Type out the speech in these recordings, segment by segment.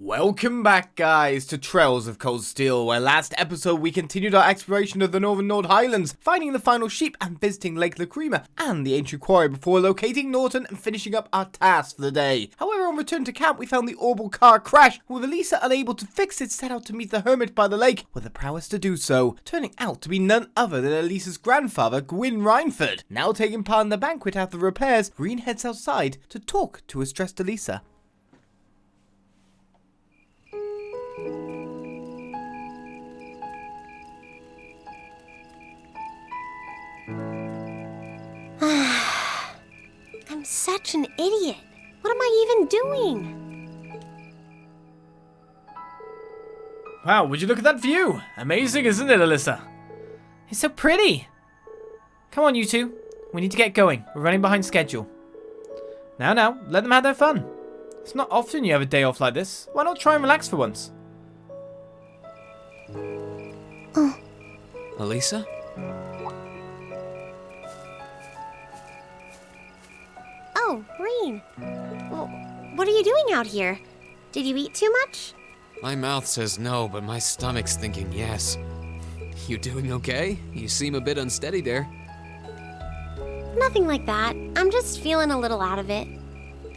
Welcome back, guys, to Trails of Cold Steel, where last episode we continued our exploration of the Northern Nord Highlands, finding the final sheep and visiting Lake Lacrima and the ancient quarry before locating Norton and finishing up our task for the day. However, on return to camp, we found the orbital car crash, with Alisa unable to fix it, set out to meet the hermit by the lake with the prowess to do so, turning out to be none other than Alisa's grandfather, Gwyn Reinford. Now taking part in the banquet after repairs, Rean heads outside to talk to his stressed Alisa. I'm such an idiot. What am I even doing? Wow, would you look at that view? Amazing, isn't it, Alisa? It's so pretty. Come on, you two. We need to get going. We're running behind schedule. Now, let them have their fun. It's not often you have a day off like this. Why not try and relax for once? Alisa? Oh, Rean. Well, what are you doing out here? Did you eat too much? My mouth says no, but my stomach's thinking yes. You doing okay? You seem a bit unsteady there. Nothing like that. I'm just feeling a little out of it.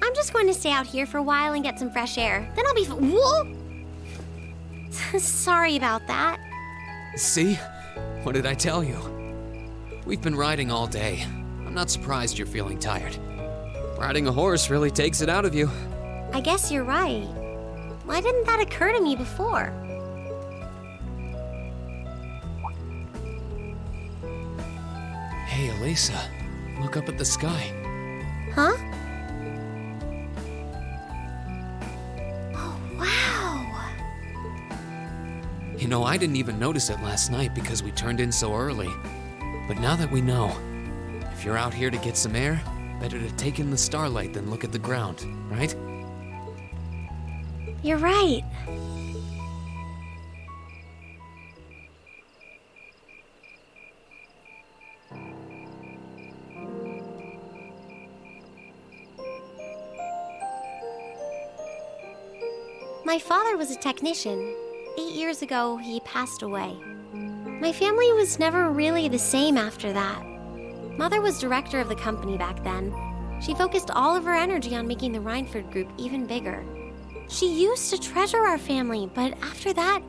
I'm just going to stay out here for a while and get some fresh air. Then I'll be Whoa! Sorry about that. See? What did I tell you? We've been riding all day. I'm not surprised you're feeling tired. Riding a horse really takes it out of you. I guess you're right. Why didn't that occur to me before? Hey, Alisa, look up at the sky. Huh? Oh, wow. You know, I didn't even notice it last night because we turned in so early. But now that we know, if you're out here to get some air, better to take in the starlight than look at the ground, right? You're right. My father was a technician. 8 years ago, he passed away. My family was never really the same after that. Mother was director of the company back then. She focused all of her energy on making the Reinford group even bigger. She used to treasure our family, but after that,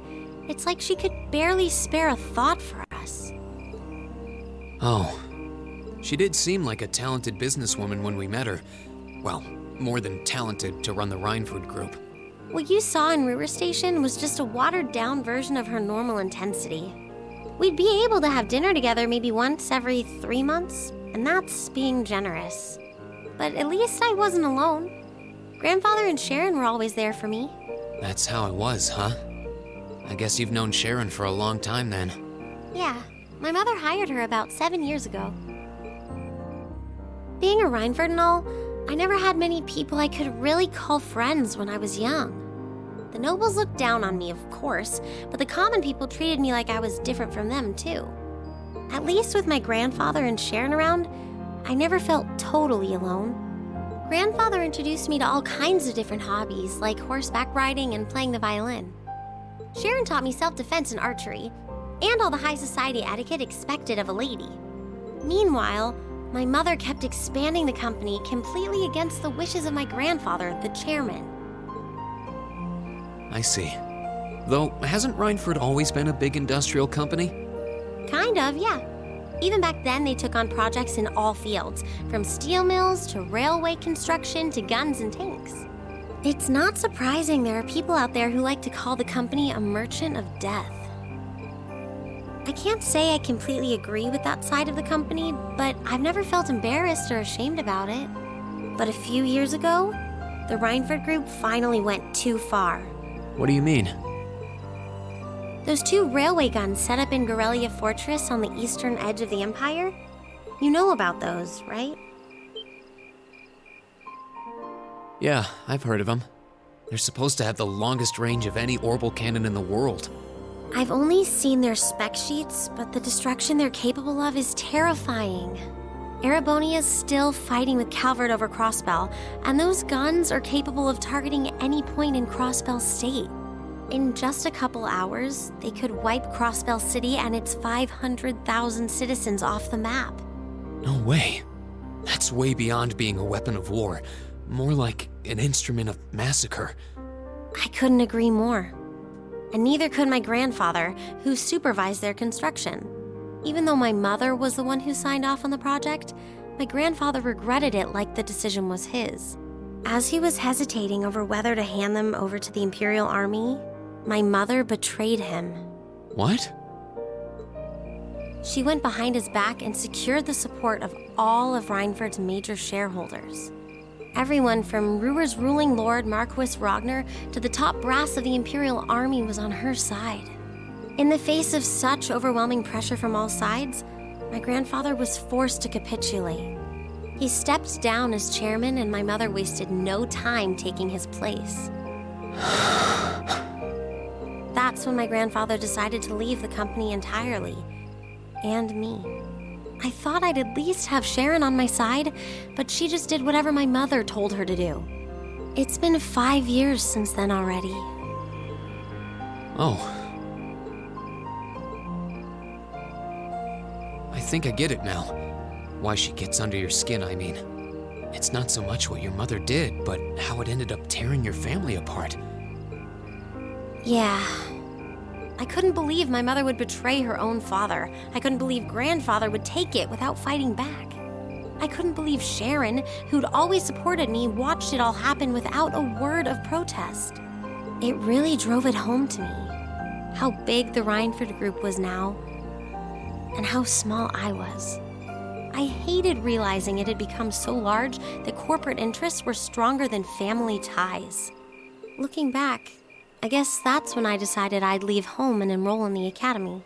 it's like she could barely spare a thought for us. Oh. She did seem like a talented businesswoman when we met her. Well, more than talented to run the Reinford group. What you saw in River Station was just a watered-down version of her normal intensity. We'd be able to have dinner together maybe once every 3 months, and that's being generous. But at least I wasn't alone. Grandfather and Sharon were always there for me. That's how it was, huh? I guess you've known Sharon for a long time then. Yeah, my mother hired her about 7 years ago. Being a Reinford and all, I never had many people I could really call friends when I was young. The nobles looked down on me, of course, but the common people treated me like I was different from them, too. At least with my grandfather and Sharon around, I never felt totally alone. Grandfather introduced me to all kinds of different hobbies, like horseback riding and playing the violin. Sharon taught me self-defense and archery, and all the high society etiquette expected of a lady. Meanwhile, my mother kept expanding the company completely against the wishes of my grandfather, the chairman. I see. Though, hasn't Reinford always been a big industrial company? Kind of, yeah. Even back then, they took on projects in all fields, from steel mills to railway construction to guns and tanks. It's not surprising there are people out there who like to call the company a merchant of death. I can't say I completely agree with that side of the company, but I've never felt embarrassed or ashamed about it. But a few years ago, the Reinford group finally went too far. What do you mean? Those 2 railway guns set up in Gorelia Fortress on the eastern edge of the Empire? You know about those, right? Yeah, I've heard of them. They're supposed to have the longest range of any orbital cannon in the world. I've only seen their spec sheets, but the destruction they're capable of is terrifying. Erebonia is still fighting with Calvard over Crossbell, and those guns are capable of targeting any point in Crossbell State. In just a couple hours, they could wipe Crossbell City and its 500,000 citizens off the map. No way. That's way beyond being a weapon of war. More like an instrument of massacre. I couldn't agree more. And neither could my grandfather, who supervised their construction. Even though my mother was the one who signed off on the project, my grandfather regretted it like the decision was his. As he was hesitating over whether to hand them over to the Imperial Army, my mother betrayed him. What? She went behind his back and secured the support of all of Reinford's major shareholders. Everyone from Ruhr's ruling lord Marquis Ragnar to the top brass of the Imperial Army was on her side. In the face of such overwhelming pressure from all sides, my grandfather was forced to capitulate. He stepped down as chairman, and my mother wasted no time taking his place. That's when my grandfather decided to leave the company entirely. And me. I thought I'd at least have Sharon on my side, but she just did whatever my mother told her to do. It's been 5 years since then already. Oh. I think I get it now. Why she gets under your skin, I mean. It's not so much what your mother did, but how it ended up tearing your family apart. Yeah. I couldn't believe my mother would betray her own father. I couldn't believe grandfather would take it without fighting back. I couldn't believe Sharon, who'd always supported me, watched it all happen without a word of protest. It really drove it home to me. How big the Reinford group was now, and how small I was. I hated realizing it had become so large that corporate interests were stronger than family ties. Looking back, I guess that's when I decided I'd leave home and enroll in the academy.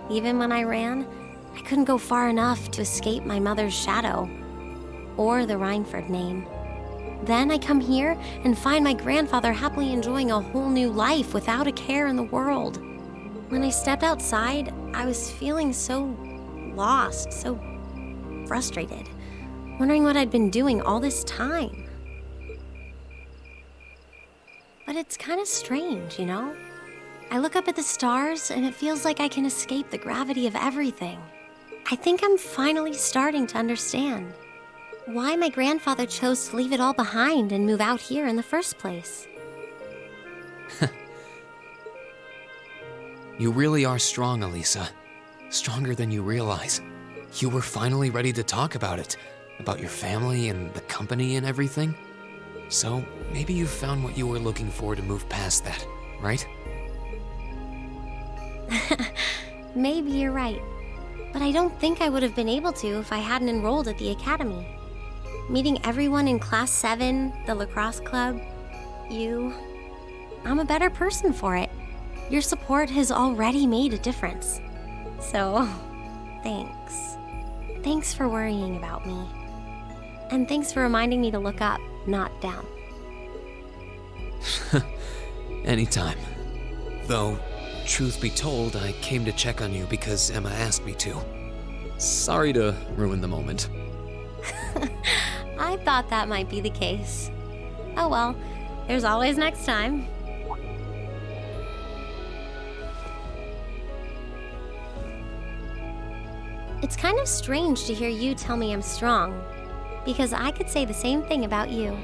Even when I ran, I couldn't go far enough to escape my mother's shadow, or the Reinford name. Then I come here and find my grandfather happily enjoying a whole new life without a care in the world. When I stepped outside, I was feeling so lost, so frustrated, wondering what I'd been doing all this time. But it's kind of strange, you know? I look up at the stars and it feels like I can escape the gravity of everything. I think I'm finally starting to understand why my grandfather chose to leave it all behind and move out here in the first place. You really are strong, Alisa. Stronger than you realize. You were finally ready to talk about it. About your family and the company and everything. So, maybe you found what you were looking for to move past that, right? Maybe you're right. But I don't think I would have been able to if I hadn't enrolled at the academy. Meeting everyone in Class VII, the lacrosse club, you... I'm a better person for it. Your support has already made a difference. So, thanks. Thanks for worrying about me. And thanks for reminding me to look up, not down. Anytime. Though, truth be told, I came to check on you because Emma asked me to. Sorry to ruin the moment. I thought that might be the case. Oh well, there's always next time. It's kind of strange to hear you tell me I'm strong, because I could say the same thing about you.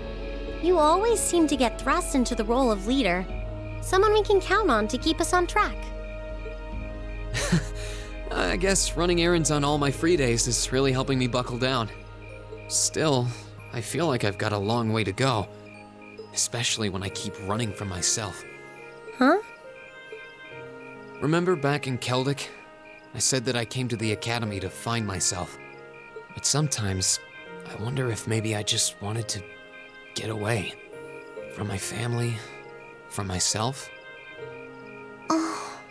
You always seem to get thrust into the role of leader, someone we can count on to keep us on track. I guess running errands on all my free days is really helping me buckle down. Still, I feel like I've got a long way to go, especially when I keep running from myself. Huh? Remember back in Celtic? I said that I came to the academy to find myself. But sometimes, I wonder if maybe I just wanted to get away. From my family, from myself. Oh.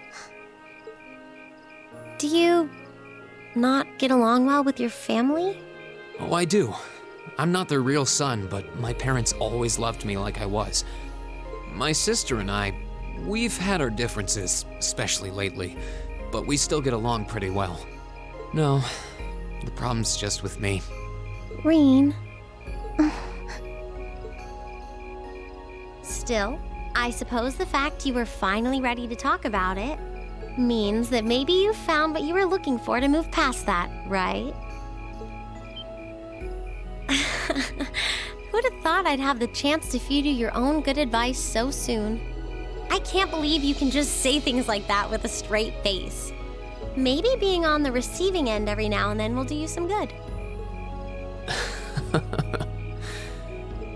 Do you not get along well with your family? Oh, I do. I'm not their real son, but my parents always loved me like I was. My sister and I, we've had our differences, especially lately. but we still get along pretty well. No, the problem's just with me. Rean. Still, I suppose the fact you were finally ready to talk about it means that maybe you found what you were looking for to move past that, right? Who'd have thought I'd have the chance to feed you your own good advice so soon? I can't believe you can just say things like that with a straight face. Maybe being on the receiving end every now and then will do you some good.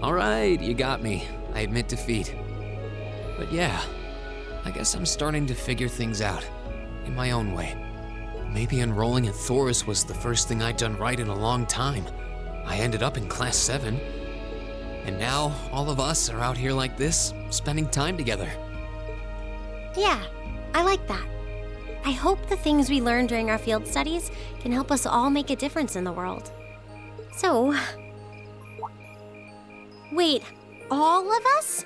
Alright, you got me. I admit defeat. But yeah, I guess I'm starting to figure things out, in my own way. Maybe enrolling at Thors was the first thing I'd done right in a long time. I ended up in Class VII. And now, all of us are out here like this, spending time together. Yeah, I like that. I hope the things we learned during our field studies can help us all make a difference in the world. So... Wait, all of us?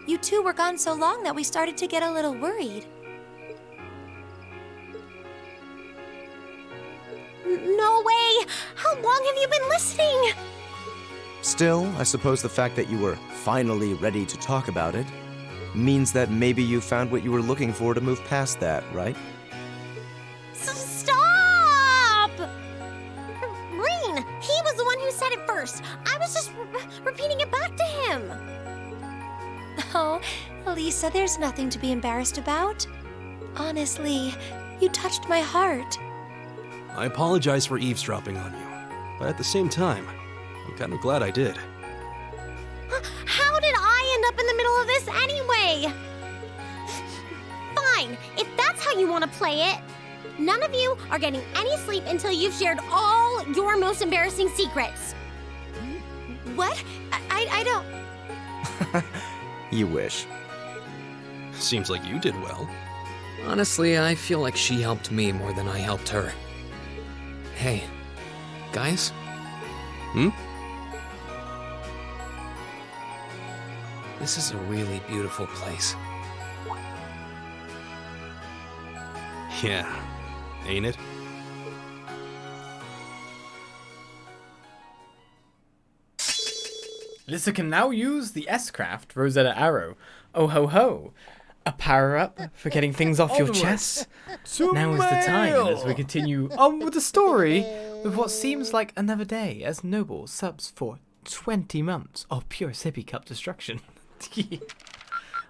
You two were gone so long that we started to get a little worried. No way! How long have you been listening? Still, I suppose the fact that you were finally ready to talk about it means that maybe you found what you were looking for to move past that, right? Stop! Rean, he was the one who said it first. I was just repeating it back to him. Oh, Alisa, there's nothing to be embarrassed about. Honestly, you touched my heart. I apologize for eavesdropping on you, but at the same time, I'm kind of glad I did. How did I end up in the middle of this anyway? Fine, if that's how you want to play it. None of you are getting any sleep until you've shared all your most embarrassing secrets. What? I don't... You wish. Seems like you did well. Honestly, I feel like she helped me more than I helped her. Hey, guys? This is a really beautiful place. Yeah, ain't it? Alisa can now use the S-Craft Rosetta Arrow. Oh ho ho! A power-up for getting things off your chest. Now is the time as we continue on with the story with what seems like another day as Noble subs for 20 months of pure sippy cup destruction.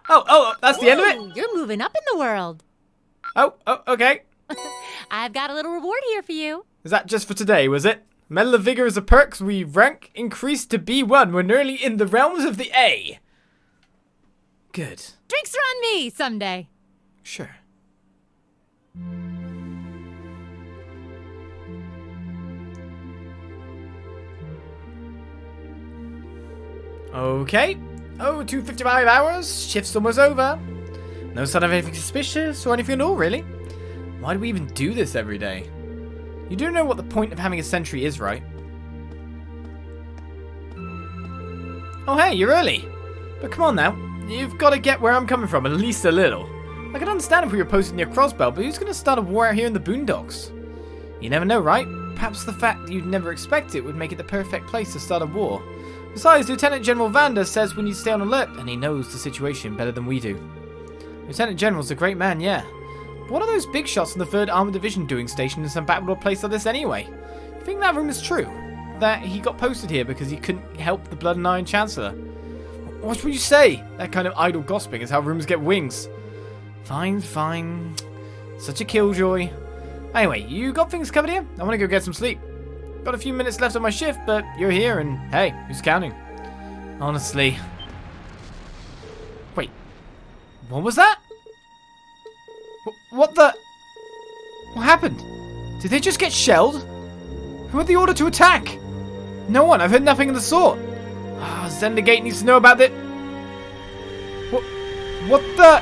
Oh, that's the end of it? You're moving up in the world. Oh, okay. I've got a little reward here for you. Is that just for today, was it? Medal of Vigor as a perk, we rank increased to B1. We're nearly in the realms of the A. Good. Drinks are on me someday. Sure. Okay. Oh, 2:55 hours. Shift's almost over. No sign of anything suspicious or anything at all, really. Why do we even do this every day? You do know what the point of having a sentry is, right? Oh, hey, you're early. But come on now. You've got to get where I'm coming from, at least a little. I can understand if we were posted near Crossbell, but who's going to start a war out here in the boondocks? You never know, right? Perhaps the fact that you'd never expect it would make it the perfect place to start a war. Besides, Lieutenant General Vander says we need to stay on alert, and he knows the situation better than we do. Lieutenant General's a great man, yeah. But what are those big shots in the 3rd Armored Division doing stationed in some backwater place like this anyway? You think that rumor's true? That he got posted here because he couldn't help the Blood and Iron Chancellor? What would you say? That kind of idle gossiping is how rumors get wings. Fine. Such a killjoy. Anyway, you got things covered here? I want to go get some sleep. Got a few minutes left on my shift, but you're here and hey, who's counting? Honestly. Wait. What was that? What the? What happened? Did they just get shelled? Who had the order to attack? No one. I've heard nothing of the sort. Zendergate needs to know about it. What the?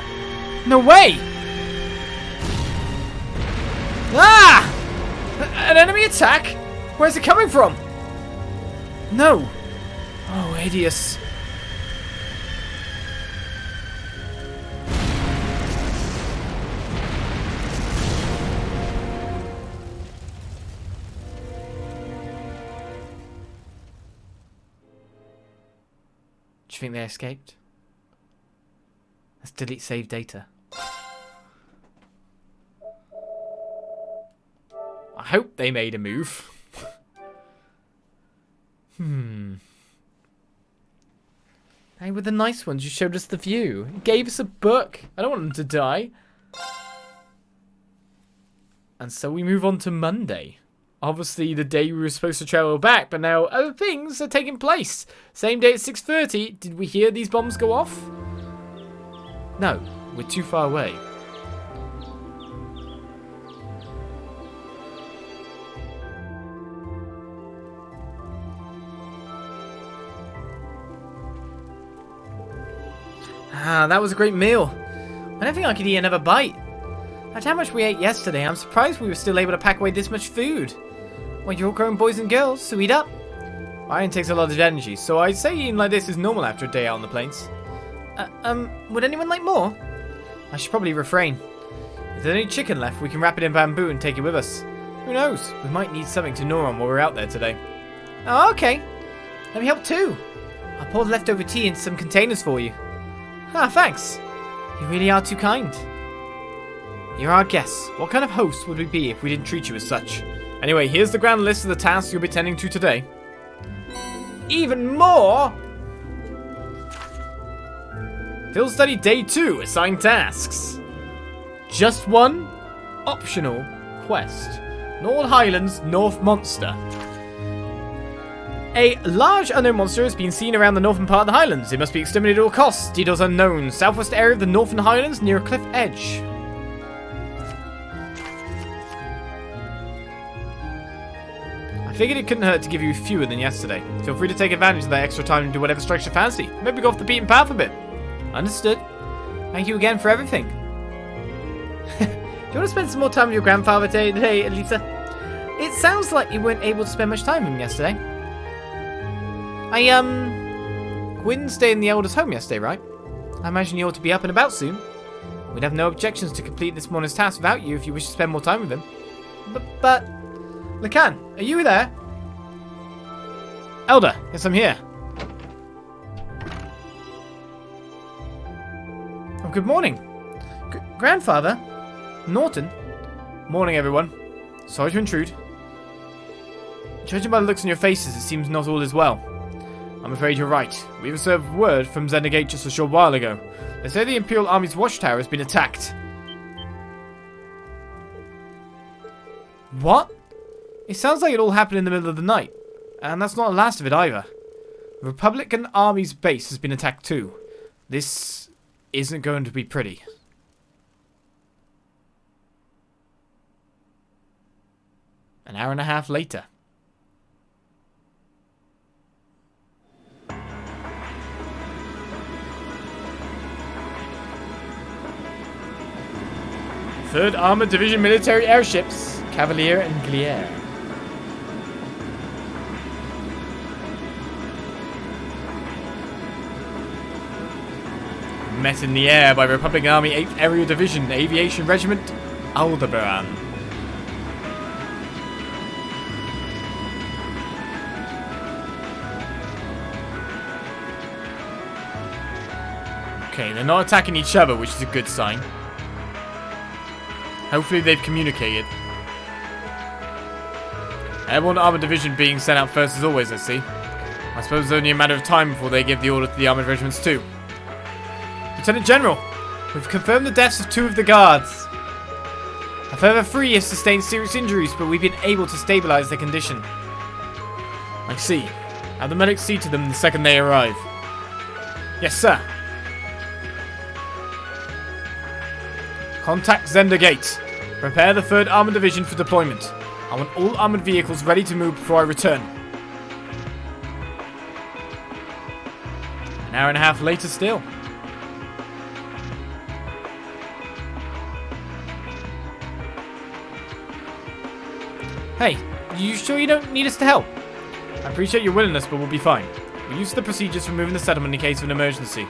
No way! Ah! An enemy attack? Where's it coming from? No. Oh, hideous. you think they escaped? Let's delete save data. I hope they made a move. They were the nice ones. You showed us the view. You gave us a book. I don't want them to die. And so we move on to Monday. Obviously the day we were supposed to travel back, but now other things are taking place. Same day at 6:30. Did we hear these bombs go off? No, we're too far away. Ah, that was a great meal. I don't think I could eat another bite. After how much we ate yesterday, I'm surprised we were still able to pack away this much food. Well, you're all grown boys and girls, so eat up. Iron takes a lot of energy, so I'd say eating like this is normal after a day out on the plains. Would anyone like more? I should probably refrain. If there's any chicken left, we can wrap it in bamboo and take it with us. Who knows? We might need something to gnaw on while we're out there today. Oh, okay. Let me help too. I'll pour the leftover tea into some containers for you. Ah, thanks. You really are too kind. You're our guests. What kind of host would we be if we didn't treat you as such? Anyway, here's the grand list of the tasks you'll be tending to today. Even more! Field study day 2, assigned tasks. Just one optional quest. North Highlands, North Monster. A large unknown monster has been seen around the northern part of the Highlands. It must be exterminated at all costs. Details unknown. Southwest area of the Northern Highlands near a cliff edge. I figured it couldn't hurt to give you fewer than yesterday. Feel free to take advantage of that extra time and do whatever strikes your fancy. Maybe go off the beaten path a bit. Understood. Thank you again for everything. Do you want to spend some more time with your grandfather today, Alisa? It sounds like you weren't able to spend much time with him yesterday. Gwyn stayed in the Elder's home yesterday, right? I imagine you ought to be up and about soon. We'd have no objections to complete this morning's task without you if you wish to spend more time with him. But... Lacan, are you there? Elder, yes, I'm here. Oh, good morning. Grandfather? Norton? Morning, everyone. Sorry to intrude. Judging by the looks on your faces, it seems not all is well. I'm afraid you're right. We received word from Zendergate just a short while ago. They say the Imperial Army's watchtower has been attacked. What? It sounds like it all happened in the middle of the night. And that's not the last of it either. The Republican Army's base has been attacked too. This isn't going to be pretty. An hour and a half later. Third Armored Division military airships, Cavalier and Gliere. Met in the air by Republican Army 8th Aerial Division, Aviation Regiment, Aldebaran. Okay, they're not attacking each other, which is a good sign. Hopefully they've communicated. Airborne Armored Division being sent out first as always, I see. I suppose it's only a matter of time before they give the order to the Armored Regiments too. Lieutenant General, we've confirmed the deaths of 2 of the guards. A further 3 have sustained serious injuries, but we've been able to stabilize their condition. I see. Have the medics see to them the second they arrive. Yes, sir. Contact Zendergate. Prepare the 3rd Armored Division for deployment. I want all armored vehicles ready to move before I return. An hour and a half later still. Hey, you sure you don't need us to help? I appreciate your willingness, but we'll be fine. We'll use the procedures for moving the settlement in case of an emergency.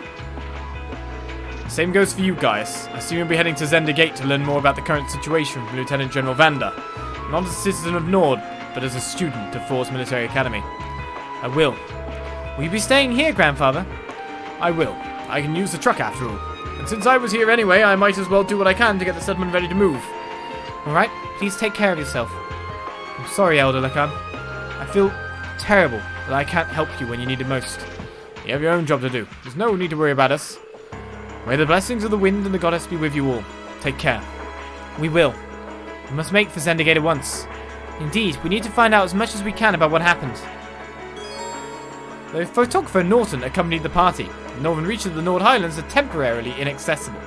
Same goes for you guys. I assume you'll be heading to Zendergate to learn more about the current situation from Lieutenant General Vander. Not as a citizen of Nord, but as a student of Thors Military Academy. I will. Will you be staying here, Grandfather? I will. I can use the truck after all. And since I was here anyway, I might as well do what I can to get the settlement ready to move. Alright, please take care of yourself. I'm sorry, Elder Lacan. I feel terrible that I can't help you when you need it most. You have your own job to do. There's no need to worry about us. May the blessings of the wind and the goddess be with you all. Take care. We will. We must make for Zendigate at once. Indeed, we need to find out as much as we can about what happened. The photographer Norton accompanied the party. The northern reaches of the Nord Highlands are temporarily inaccessible.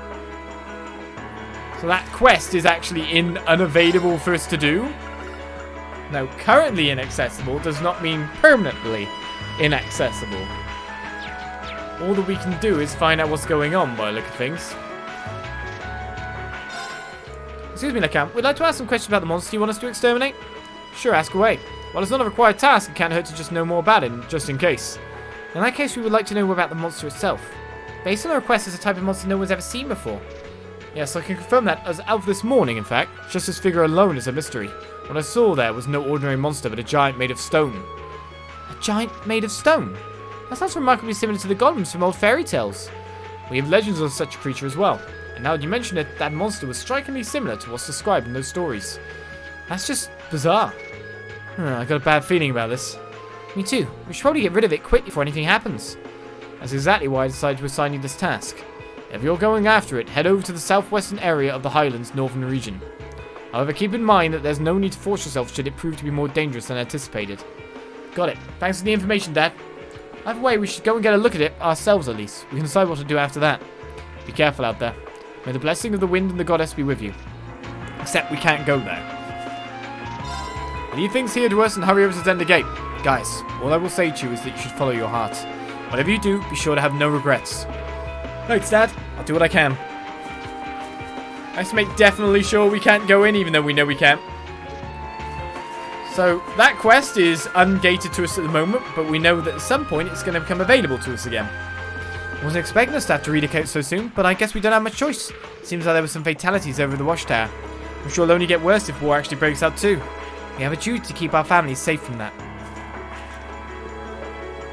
So that quest is actually unavailable for us to do. Now, currently inaccessible does not mean permanently inaccessible. All that we can do is find out what's going on by the look of things. Excuse me, Lacan. We'd like to ask some questions about the monster you want us to exterminate? Sure, ask away. While it's not a required task, it can't hurt to just know more about it, just in case. In that case, we would like to know more about the monster itself. Based on the request, it's a type of monster no one's ever seen before. Yes, I can confirm that as of this morning, in fact. Just this figure alone is a mystery. What I saw there was no ordinary monster, but a giant made of stone. A giant made of stone? That sounds remarkably similar to the golems from old fairy tales. We have legends of such a creature as well. And now that you mention it, that monster was strikingly similar to what's described in those stories. That's just bizarre. I got a bad feeling about this. Me too. We should probably get rid of it quickly before anything happens. That's exactly why I decided to assign you this task. If you're going after it, head over to the southwestern area of the Highlands northern region. However, keep in mind that there's no need to force yourself should it prove to be more dangerous than anticipated. Got it. Thanks for the information, Dad. Either way, we should go and get a look at it ourselves at least. We can decide what to do after that. Be careful out there. May the blessing of the wind and the goddess be with you. Except we can't go there. Leave things here to us and hurry over to Zender Gate. Guys, all I will say to you is that you should follow your heart. Whatever you do, be sure to have no regrets. Thanks, Dad. I'll do what I can. I have to make definitely sure we can't go in, even though we know we can't. So, that quest is ungated to us at the moment, but we know that at some point it's going to become available to us again. I wasn't expecting us to have to relocate so soon, but I guess we don't have much choice. Seems like there were some fatalities over the Watchtower. I'm sure it'll only get worse if war actually breaks out too. We have a duty to keep our families safe from that.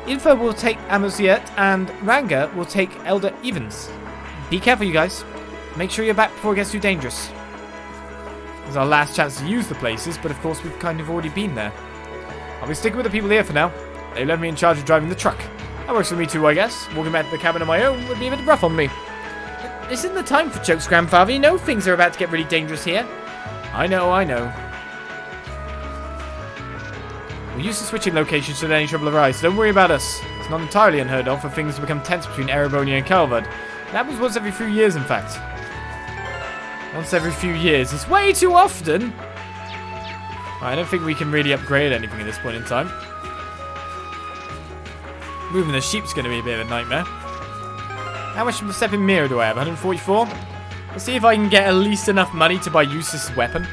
Info will take Amosiet and Ranga will take Elder Evans. Be careful, you guys. Make sure you're back before it gets too dangerous. It's our last chance to use the places, but of course we've kind of already been there. I'll be sticking with the people here for now. They left me in charge of driving the truck. That works for me too, I guess. Walking back to the cabin on my own would be a bit rough on me. This isn't the time for jokes, Grandfather. You know things are about to get really dangerous here. I know. We're used to switching locations should any trouble arise, so don't worry about us. It's not entirely unheard of for things to become tense between Erebonia and Calvard. It happens once every few years, in fact. Once every few years is way too often. I don't think we can really upgrade anything at this point in time. Moving the sheep's going to be a bit of a nightmare. How much of a stepping mirror do I have? 144? Let's see if I can get at least enough money to buy useless weapon.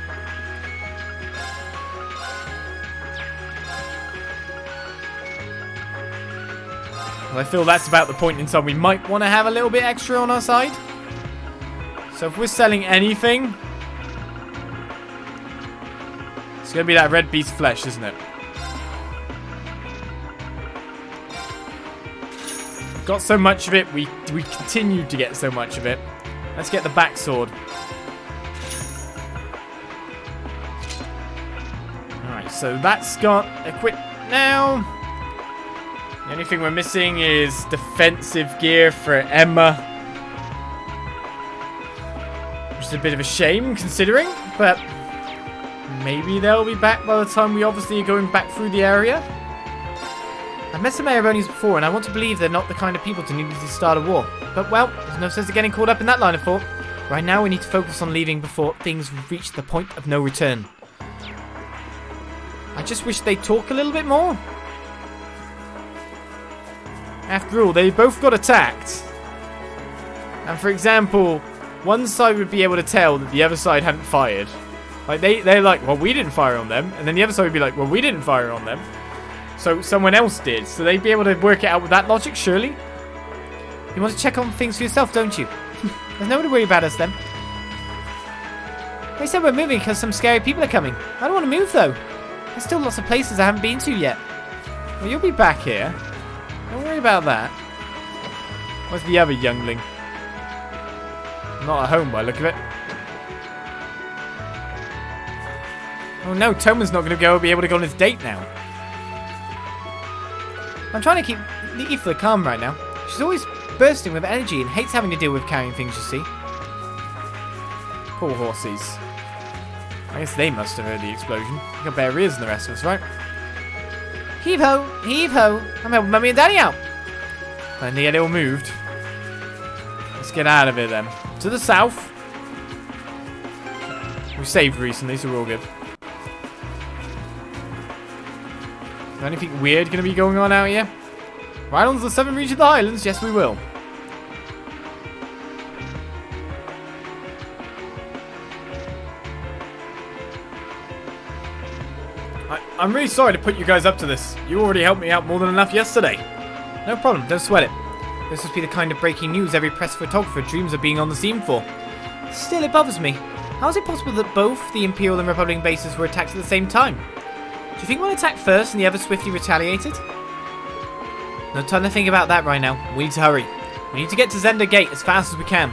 Well, I feel that's about the point in time we might want to have a little bit extra on our side. So if we're selling anything, it's going to be that red beast flesh, isn't it? Got so much of it, we continue to get so much of it. Let's get the back sword. Alright, so that's got equipped now. The only thing we're missing is defensive gear for Emma. Which is a bit of a shame, considering. But maybe they'll be back by the time we obviously are going back through the area. I've met some Erebonians before, and I want to believe they're not the kind of people to need to start a war. But, well, there's no sense of getting caught up in that line of thought. Right now, we need to focus on leaving before things reach the point of no return. I just wish they'd talk a little bit more. After all, they both got attacked. And for example, one side would be able to tell that the other side hadn't fired. Like, they're like, well, we didn't fire on them. And then the other side would be like, well, we didn't fire on them. So someone else did. So they'd be able to work it out with that logic, surely. You want to check on things for yourself, don't you? There's no one to worry about us then. They said we're moving because some scary people are coming. I don't want to move, though. There's still lots of places I haven't been to yet. Well, you'll be back here. Don't worry about that. Where's the other youngling? Not at home by the look of it. Oh no, Toma's not going to be able to go on his date now. I'm trying to keep Leafla calm right now. She's always bursting with energy and hates having to deal with carrying things, you see. Poor horses. I guess they must have heard the explosion. They got better ears than the rest of us, right? Heave ho! Heave ho! I'm helping Mummy and Daddy out! And they get it all moved. Let's get out of here then. To the south. We saved recently, so we're all good. Is there anything weird going to be going on out here? Right on to the southern reach of the Highlands? Yes, we will. I'm really sorry to put you guys up to this. You already helped me out more than enough yesterday. No problem, don't sweat it. This must be the kind of breaking news every press photographer dreams of being on the scene for. Still, it bothers me. How is it possible that both the Imperial and Republican bases were attacked at the same time? Do you think one attacked first and the other swiftly retaliated? No time to think about that right now. We need to hurry. We need to get to Zender Gate as fast as we can.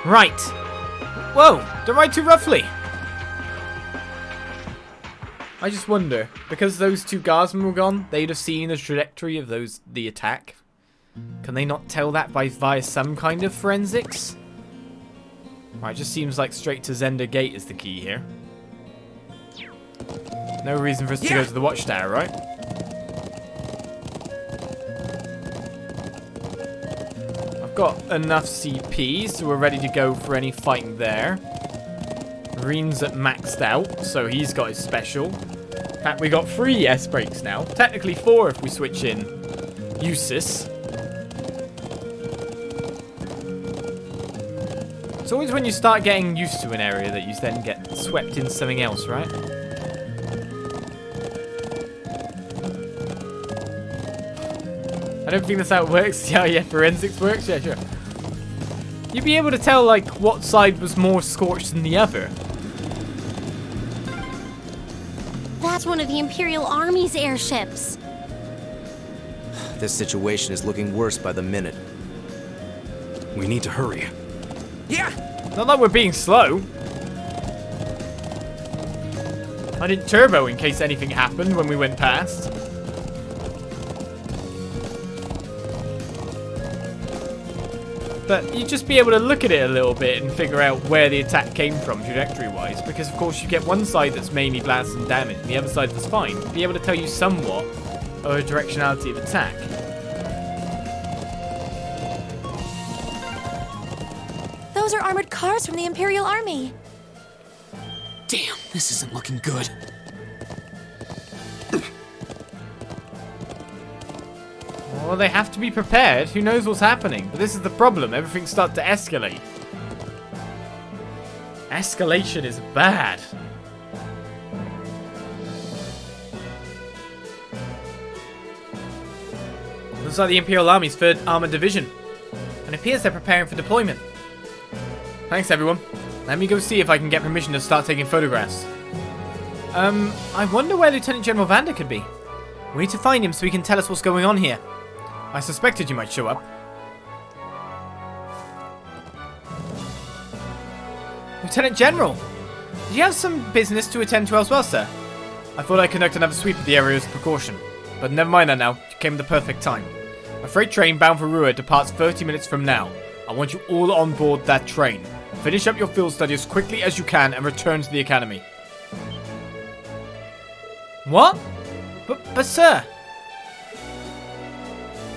Right. Whoa, don't ride too roughly. I just wonder, because those two guardsmen were gone, they'd have seen the trajectory of the attack. Can they not tell that via some kind of forensics? Right, it just seems like straight to Zender Gate is the key here. No reason for us to go to the watchtower, right? I've got enough CP, so we're ready to go for any fighting there. Rean's at maxed out, so he's got his special. In fact, we got 3 S-breaks now. Technically 4 if we switch in Usis. It's always when you start getting used to an area that you then get swept into something else, right? I don't think that's how it works. Yeah, forensics works. Yeah, sure. You'd be able to tell, like, what side was more scorched than the other. That's one of the Imperial Army's airships. This situation is looking worse by the minute. We need to hurry. Not like we're being slow. I didn't turbo in case anything happened when we went past. But you'd just be able to look at it a little bit and figure out where the attack came from trajectory-wise, because of course you get one side that's mainly blast and damage, and the other side that's fine. Be able to tell you somewhat of a directionality of attack. Those are armored cars from the Imperial Army. Damn, this isn't looking good. Well, they have to be prepared. Who knows what's happening? But this is the problem. Everything starts to escalate. Escalation is bad. Looks like the Imperial Army's 3rd Armored Division. And it appears they're preparing for deployment. Thanks, everyone. Let me go see if I can get permission to start taking photographs. I wonder where Lieutenant General Vander could be. We need to find him so he can tell us what's going on here. I suspected you might show up. Lieutenant General! Did you have some business to attend to elsewhere, sir? I thought I'd conduct another sweep of the area as a precaution. But never mind that now. It came at the perfect time. A freight train bound for Rua departs 30 minutes from now. I want you all on board that train. Finish up your field study as quickly as you can and return to the academy. What? But sir...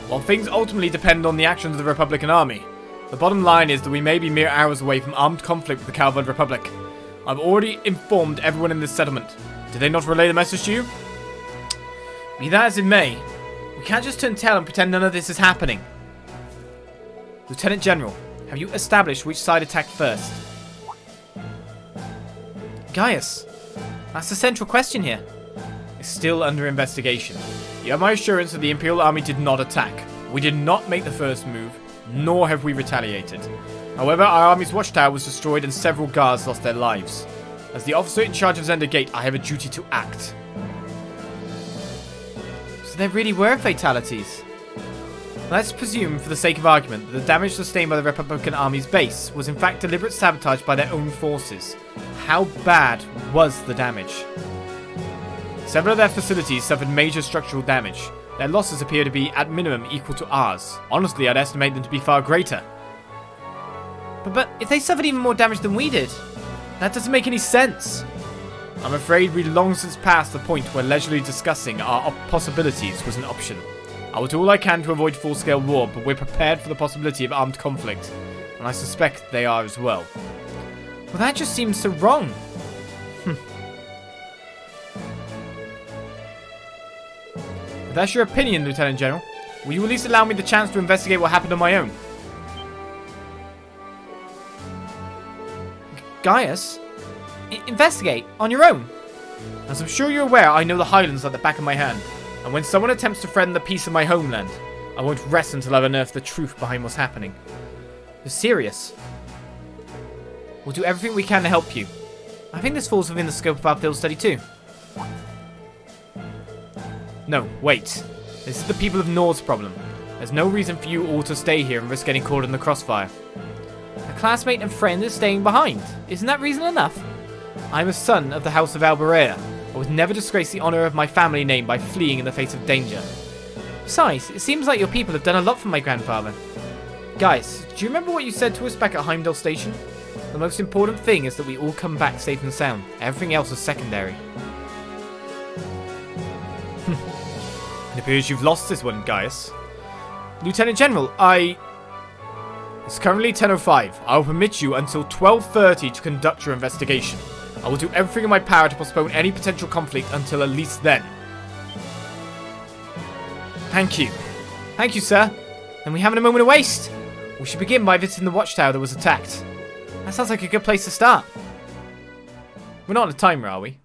While things ultimately depend on the actions of the Republican Army, the bottom line is that we may be mere hours away from armed conflict with the Calvard Republic. I've already informed everyone in this settlement. Did they not relay the message to you? Be that as it may, we can't just turn tail and pretend none of this is happening. Lieutenant General, have you established which side attacked first? Gaius, that's the central question here. It's still under investigation. You have my assurance that the Imperial Army did not attack. We did not make the first move, nor have we retaliated. However, our army's watchtower was destroyed and several guards lost their lives. As the officer in charge of Zender Gate, I have a duty to act. So there really were fatalities. Let's presume, for the sake of argument, that the damage sustained by the Republican Army's base was in fact deliberate sabotage by their own forces. How bad was the damage? Several of their facilities suffered major structural damage. Their losses appear to be, at minimum, equal to ours. Honestly, I'd estimate them to be far greater. But if they suffered even more damage than we did, that doesn't make any sense. I'm afraid we've long since passed the point where leisurely discussing our possibilities was an option. I will do all I can to avoid full-scale war, but we're prepared for the possibility of armed conflict, and I suspect they are as well. Well, that just seems so wrong. If that's your opinion, Lieutenant General, will you at least allow me the chance to investigate what happened on my own? Gaius? Investigate? On your own? As I'm sure you're aware, I know the Highlands like the back of my hand. And when someone attempts to threaten the peace of my homeland, I won't rest until I've unearthed the truth behind what's happening. You're serious? We'll do everything we can to help you. I think this falls within the scope of our field study too. No, wait. This is the people of Nord's problem. There's no reason for you all to stay here and risk getting caught in the crossfire. A classmate and friend is staying behind. Isn't that reason enough? I'm a son of the House of Alberea. I would never disgrace the honor of my family name by fleeing in the face of danger. Besides, it seems like your people have done a lot for my grandfather. Guys, do you remember what you said to us back at Heimdall Station? The most important thing is that we all come back safe and sound. Everything else is secondary. It appears you've lost this one, Gaius. Lieutenant General, It's currently 10:05. I will permit you until 12:30 to conduct your investigation. I will do everything in my power to postpone any potential conflict until at least then. Thank you. Thank you, sir. Then we haven't a moment to waste. We should begin by visiting the watchtower that was attacked. That sounds like a good place to start. We're not on a timer, are we?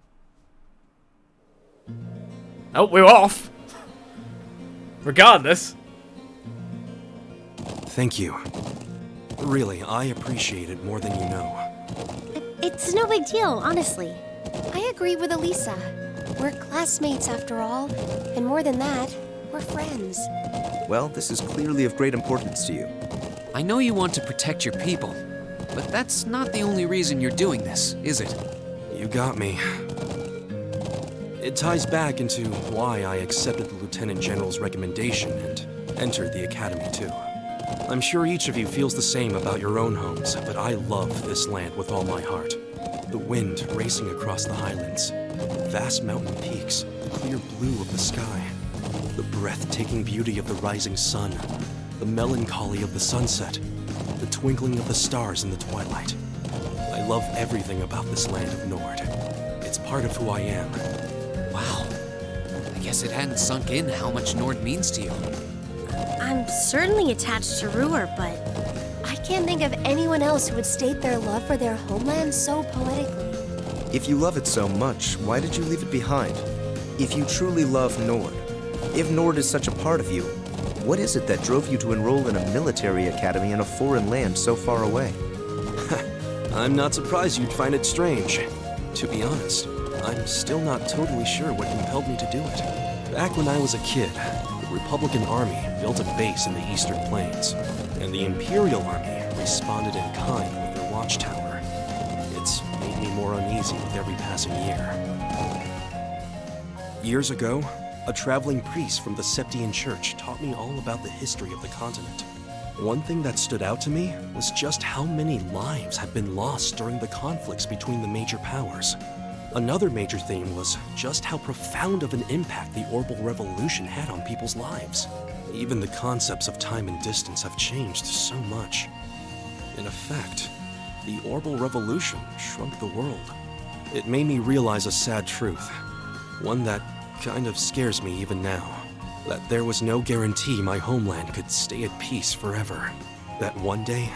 Oh, we're off. Regardless. Thank you. Really, I appreciate it more than you know. It's no big deal, honestly. I agree with Alisa. We're classmates after all, and more than that, we're friends. Well, this is clearly of great importance to you. I know you want to protect your people, but that's not the only reason you're doing this, is it? You got me. It ties back into why I accepted the Lieutenant General's recommendation and entered the Academy too. I'm sure each of you feels the same about your own homes, but I love this land with all my heart. The wind racing across the highlands, the vast mountain peaks, the clear blue of the sky, the breathtaking beauty of the rising sun, the melancholy of the sunset, the twinkling of the stars in the twilight. I love everything about this land of Nord. It's part of who I am. Wow. I guess it hadn't sunk in how much Nord means to you. I'm certainly attached to Ruhr, but I can't think of anyone else who would state their love for their homeland so poetically. If you love it so much, why did you leave it behind? If you truly love Nord, if Nord is such a part of you, what is it that drove you to enroll in a military academy in a foreign land so far away? I'm not surprised you'd find it strange. To be honest, I'm still not totally sure what compelled me to do it. Back when I was a kid, the Republican Army built a base in the Eastern Plains, and the Imperial Army responded in kind with their watchtower. It's made me more uneasy with every passing year. Years ago, a traveling priest from the Septian Church taught me all about the history of the continent. One thing that stood out to me was just how many lives had been lost during the conflicts between the major powers. Another major theme was just how profound of an impact the Orbital Revolution had on people's lives. Even the concepts of time and distance have changed so much. In effect, the Orbital Revolution shrunk the world. It made me realize a sad truth, one that kind of scares me even now. That there was no guarantee my homeland could stay at peace forever. That one day,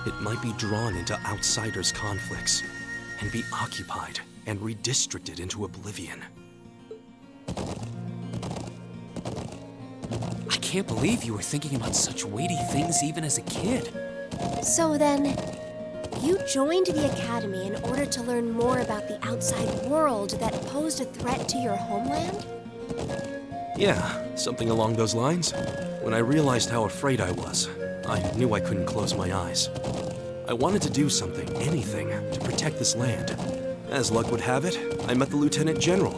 it might be drawn into outsiders' conflicts and be occupied and redistricted into oblivion. I can't believe you were thinking about such weighty things even as a kid. So then, you joined the Academy in order to learn more about the outside world that posed a threat to your homeland? Yeah, something along those lines. When I realized how afraid I was, I knew I couldn't close my eyes. I wanted to do something, anything, to protect this land. As luck would have it, I met the Lieutenant General.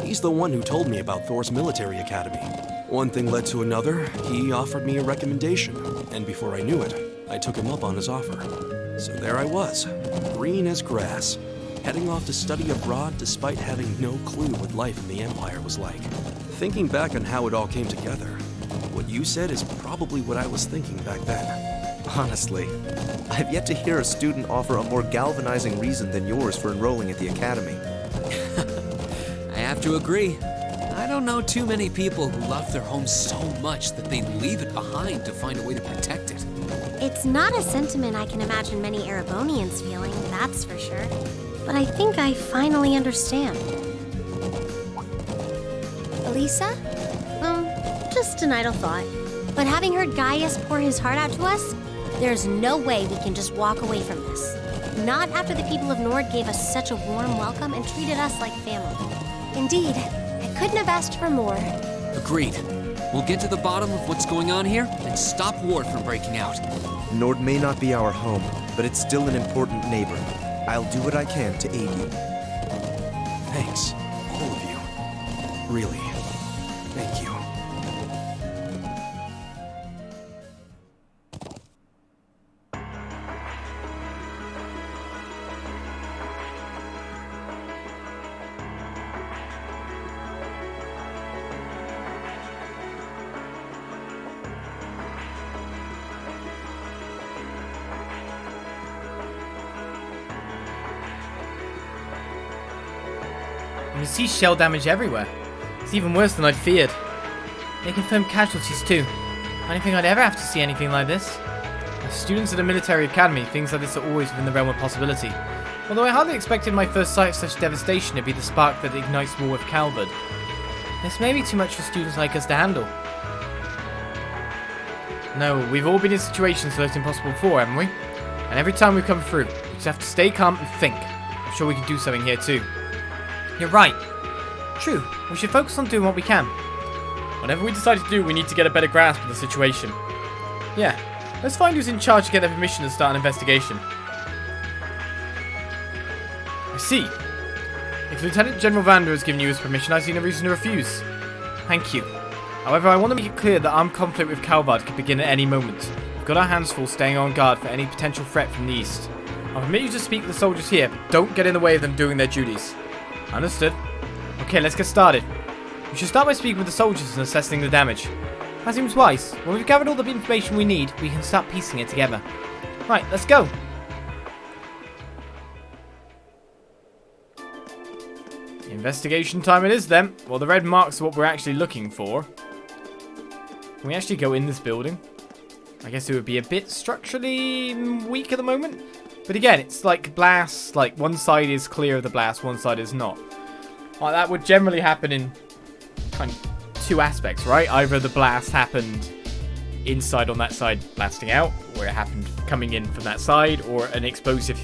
He's the one who told me about Thors Military Academy. One thing led to another, he offered me a recommendation, and before I knew it, I took him up on his offer. So there I was, green as grass, heading off to study abroad despite having no clue what life in the Empire was like. Thinking back on how it all came together, what you said is probably what I was thinking back then. Honestly, I've yet to hear a student offer a more galvanizing reason than yours for enrolling at the Academy. I have to agree. I don't know too many people who love their home so much that they'd leave it behind to find a way to protect it. It's not a sentiment I can imagine many Erebonians feeling, that's for sure. But I think I finally understand. Alisa? Just an idle thought. But having heard Gaius pour his heart out to us, there's no way we can just walk away from this. Not after the people of Nord gave us such a warm welcome and treated us like family. Indeed, I couldn't have asked for more. Agreed. We'll get to the bottom of what's going on here and stop war from breaking out. Nord may not be our home, but it's still an important neighbor. I'll do what I can to aid you. Thanks, all of you. Really, thank you. You can see shell damage everywhere. It's even worse than I'd feared. They confirmed casualties too. I don't think I'd ever have to see anything like this. As students at a military academy, things like this are always within the realm of possibility. Although I hardly expected my first sight of such devastation to be the spark that ignites war with Calvard. This may be too much for students like us to handle. No, we've all been in situations where it's impossible before, haven't we? And every time we come through, we just have to stay calm and think. I'm sure we can do something here too. You're right. True, we should focus on doing what we can. Whatever we decide to do, we need to get a better grasp of the situation. Yeah, let's find who's in charge to get their permission to start an investigation. I see. If Lieutenant General Vander has given you his permission, I see no reason to refuse. Thank you. However, I want to make it clear that armed conflict with Calvard could begin at any moment. We've got our hands full staying on guard for any potential threat from the east. I'll permit you to speak to the soldiers here, but don't get in the way of them doing their duties. Understood. Okay, let's get started. We should start by speaking with the soldiers and assessing the damage. That seems wise. When we've gathered all the information we need, we can start piecing it together. Right, let's go. Investigation time it is then. Well, the red marks are what we're actually looking for. Can we actually go in this building? I guess it would be a bit structurally weak at the moment. But again, it's like blasts, like one side is clear of the blast, one side is not. Like that would generally happen in kind of two aspects, right? Either the blast happened inside on that side blasting out, or it happened coming in from that side, or an explosive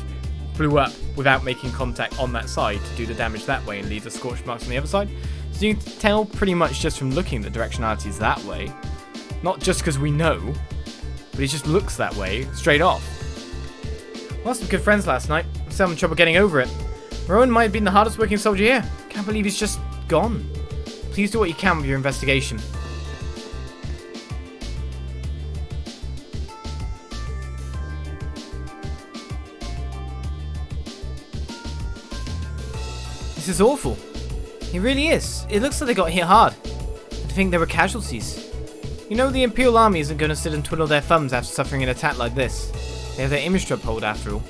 blew up without making contact on that side to do the damage that way and leave the scorch marks on the other side. So you can tell pretty much just from looking the directionality is that way. Not just because we know, but it just looks that way straight off. Lost some good friends last night. I'm still having trouble getting over it. Rowan might have been the hardest working soldier here. Can't believe he's just gone. Please do what you can with your investigation. This is awful. It really is. It looks like they got hit hard. I think there were casualties. You know, the Imperial Army isn't going to sit and twiddle their thumbs after suffering an attack like this. They have their image to uphold after all.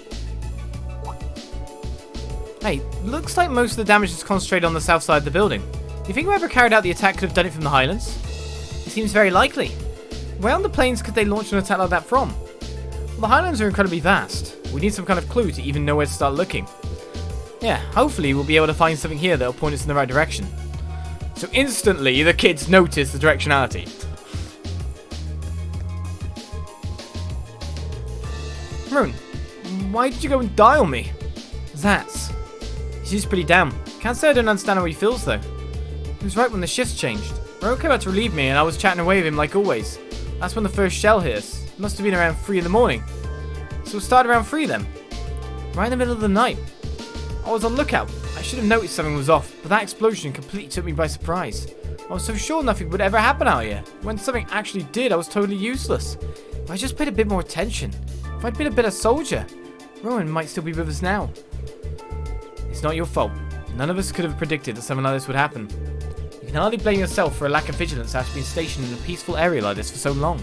Hey, looks like most of the damage is concentrated on the south side of the building. Do you think whoever carried out the attack could have done it from the Highlands? It seems very likely. Where on the plains could they launch an attack like that from? Well, the Highlands are incredibly vast. We need some kind of clue to even know where to start looking. Yeah, hopefully we'll be able to find something here that'll point us in the right direction. So instantly, the kids notice the directionality. Rowan, why did you go and die on me? Zats. He seems pretty down. Can't say I don't understand how he feels though. He was right when the shifts changed. Ro came out to relieve me and I was chatting away with him like always. That's when the first shell hit us. It must have been around 3 in the morning. So it started around 3 then. Right in the middle of the night. I was on lookout. I should have noticed something was off, but that explosion completely took me by surprise. I was so sure nothing would ever happen out here. When something actually did, I was totally useless. If I just paid a bit more attention, if I'd been a better soldier, Rowan might still be with us now. It's not your fault. None of us could have predicted that something like this would happen. You can hardly blame yourself for a lack of vigilance after being stationed in a peaceful area like this for so long.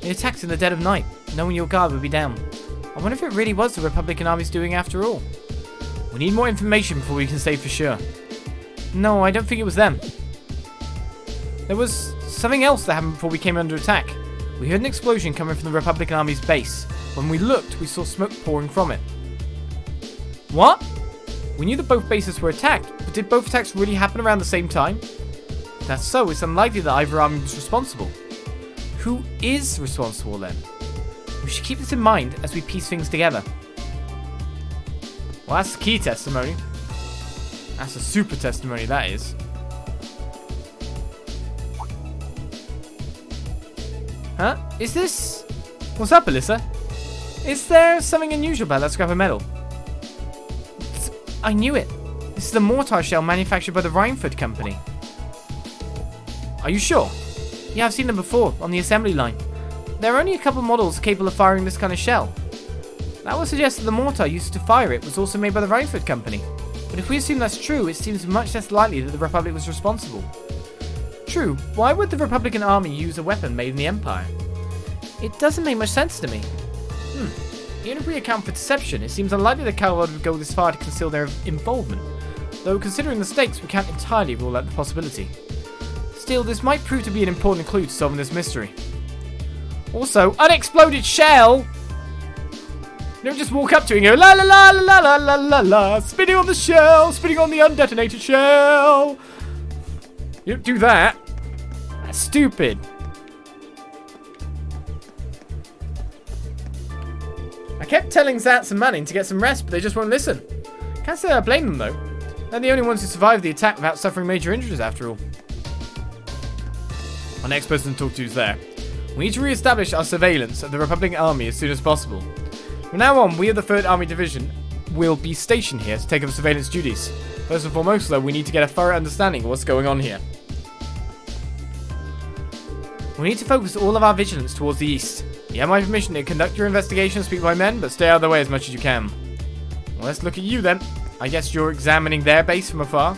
They attacked in the dead of night, knowing your guard would be down. I wonder if it really was the Republican army's doing after all. We need more information before we can say for sure. No, I don't think it was them. There was something else that happened before we came under attack. We heard an explosion coming from the Republican army's base. When we looked, we saw smoke pouring from it. What? We knew that both bases were attacked, but did both attacks really happen around the same time? If that's so, it's unlikely that either army was responsible. Who is responsible then? We should keep this in mind as we piece things together. Well, that's the key testimony. That's a super testimony, that is. Huh? Is this... What's up, Alisa? Is there something unusual about that scrap of metal? I knew it. This is a mortar shell manufactured by the Reinford Company. Are you sure? Yeah, I've seen them before, on the assembly line. There are only a couple models capable of firing this kind of shell. That would suggest that the mortar used to fire it was also made by the Reinford Company. But if we assume that's true, it seems much less likely that the Republic was responsible. True, why would the Republican army use a weapon made in the Empire? It doesn't make much sense to me. Even if we account for deception, it seems unlikely that Calvard would go this far to conceal their involvement. Though considering the stakes, we can't entirely rule out the possibility. Still, this might prove to be an important clue to solving this mystery. Also, unexploded shell! You don't just walk up to it and go, la la la la la la la la, spinning on the shell, spinning on the undetonated shell. You don't do that. That's stupid. I kept telling Zats and Manning to get some rest, but they just won't listen. Can't say I blame them though. They're the only ones who survived the attack without suffering major injuries after all. Our next person to talk to is there. We need to re-establish our surveillance of the Republican army as soon as possible. From now on, we of the 3rd Army Division will be stationed here to take over surveillance duties. First and foremost though, we need to get a thorough understanding of what's going on here. We need to focus all of our vigilance towards the east. You have my permission to conduct your investigation and speak to my men, but stay out of the way as much as you can. Well, let's look at you then. I guess you're examining their base from afar.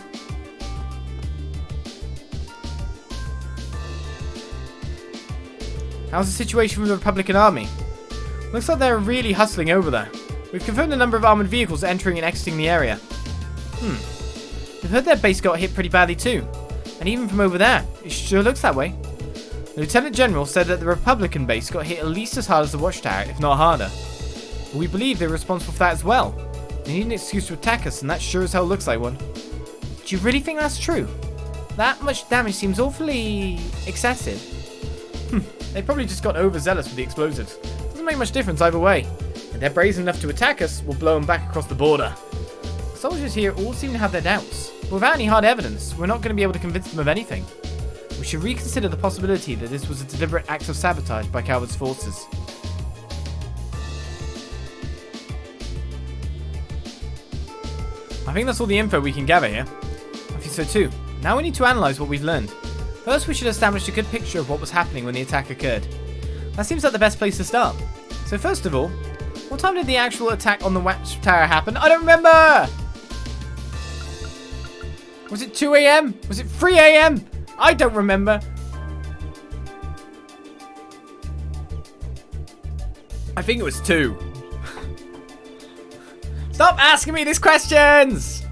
How's the situation with the Republican army? Looks like they're really hustling over there. We've confirmed a number of armoured vehicles entering and exiting the area. We've heard their base got hit pretty badly too. And even from over there, it sure looks that way. The Lieutenant General said that the Republican base got hit at least as hard as the Watchtower, if not harder. But we believe they're responsible for that as well. They need an excuse to attack us, and that sure as hell looks like one. Do you really think that's true? That much damage seems awfully excessive. They probably just got overzealous with the explosives. Doesn't make much difference either way. If they're brazen enough to attack us, we'll blow them back across the border. The soldiers here all seem to have their doubts. But without any hard evidence, we're not going to be able to convince them of anything. We should reconsider the possibility that this was a deliberate act of sabotage by Calvard's forces. I think that's all the info we can gather here. I think so too. Now we need to analyse what we've learned. First, we should establish a good picture of what was happening when the attack occurred. That seems like the best place to start. So first of all, what time did the actual attack on the Watchtower happen? I don't remember! Was it 2 AM? Was it 3 AM? I don't remember. I think it was 2. Stop asking me these questions!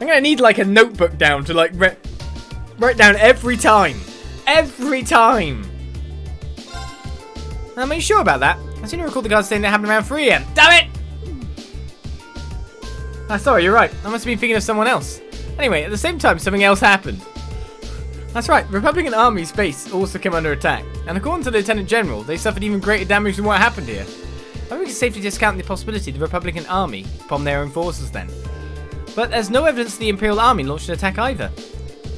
I'm gonna need like a notebook down to like write down every time. Every time! Are you sure about that? I seem to recall the guards saying that happened around 3 AM. Damn it! Ah, sorry, you're right. I must have been thinking of someone else. Anyway, at the same time, something else happened. That's right, Republican Army's base also came under attack, and according to the Lieutenant General, they suffered even greater damage than what happened here. I think we can safely discount the possibility the Republican Army bombed their own forces then. But there's no evidence the Imperial Army launched an attack either.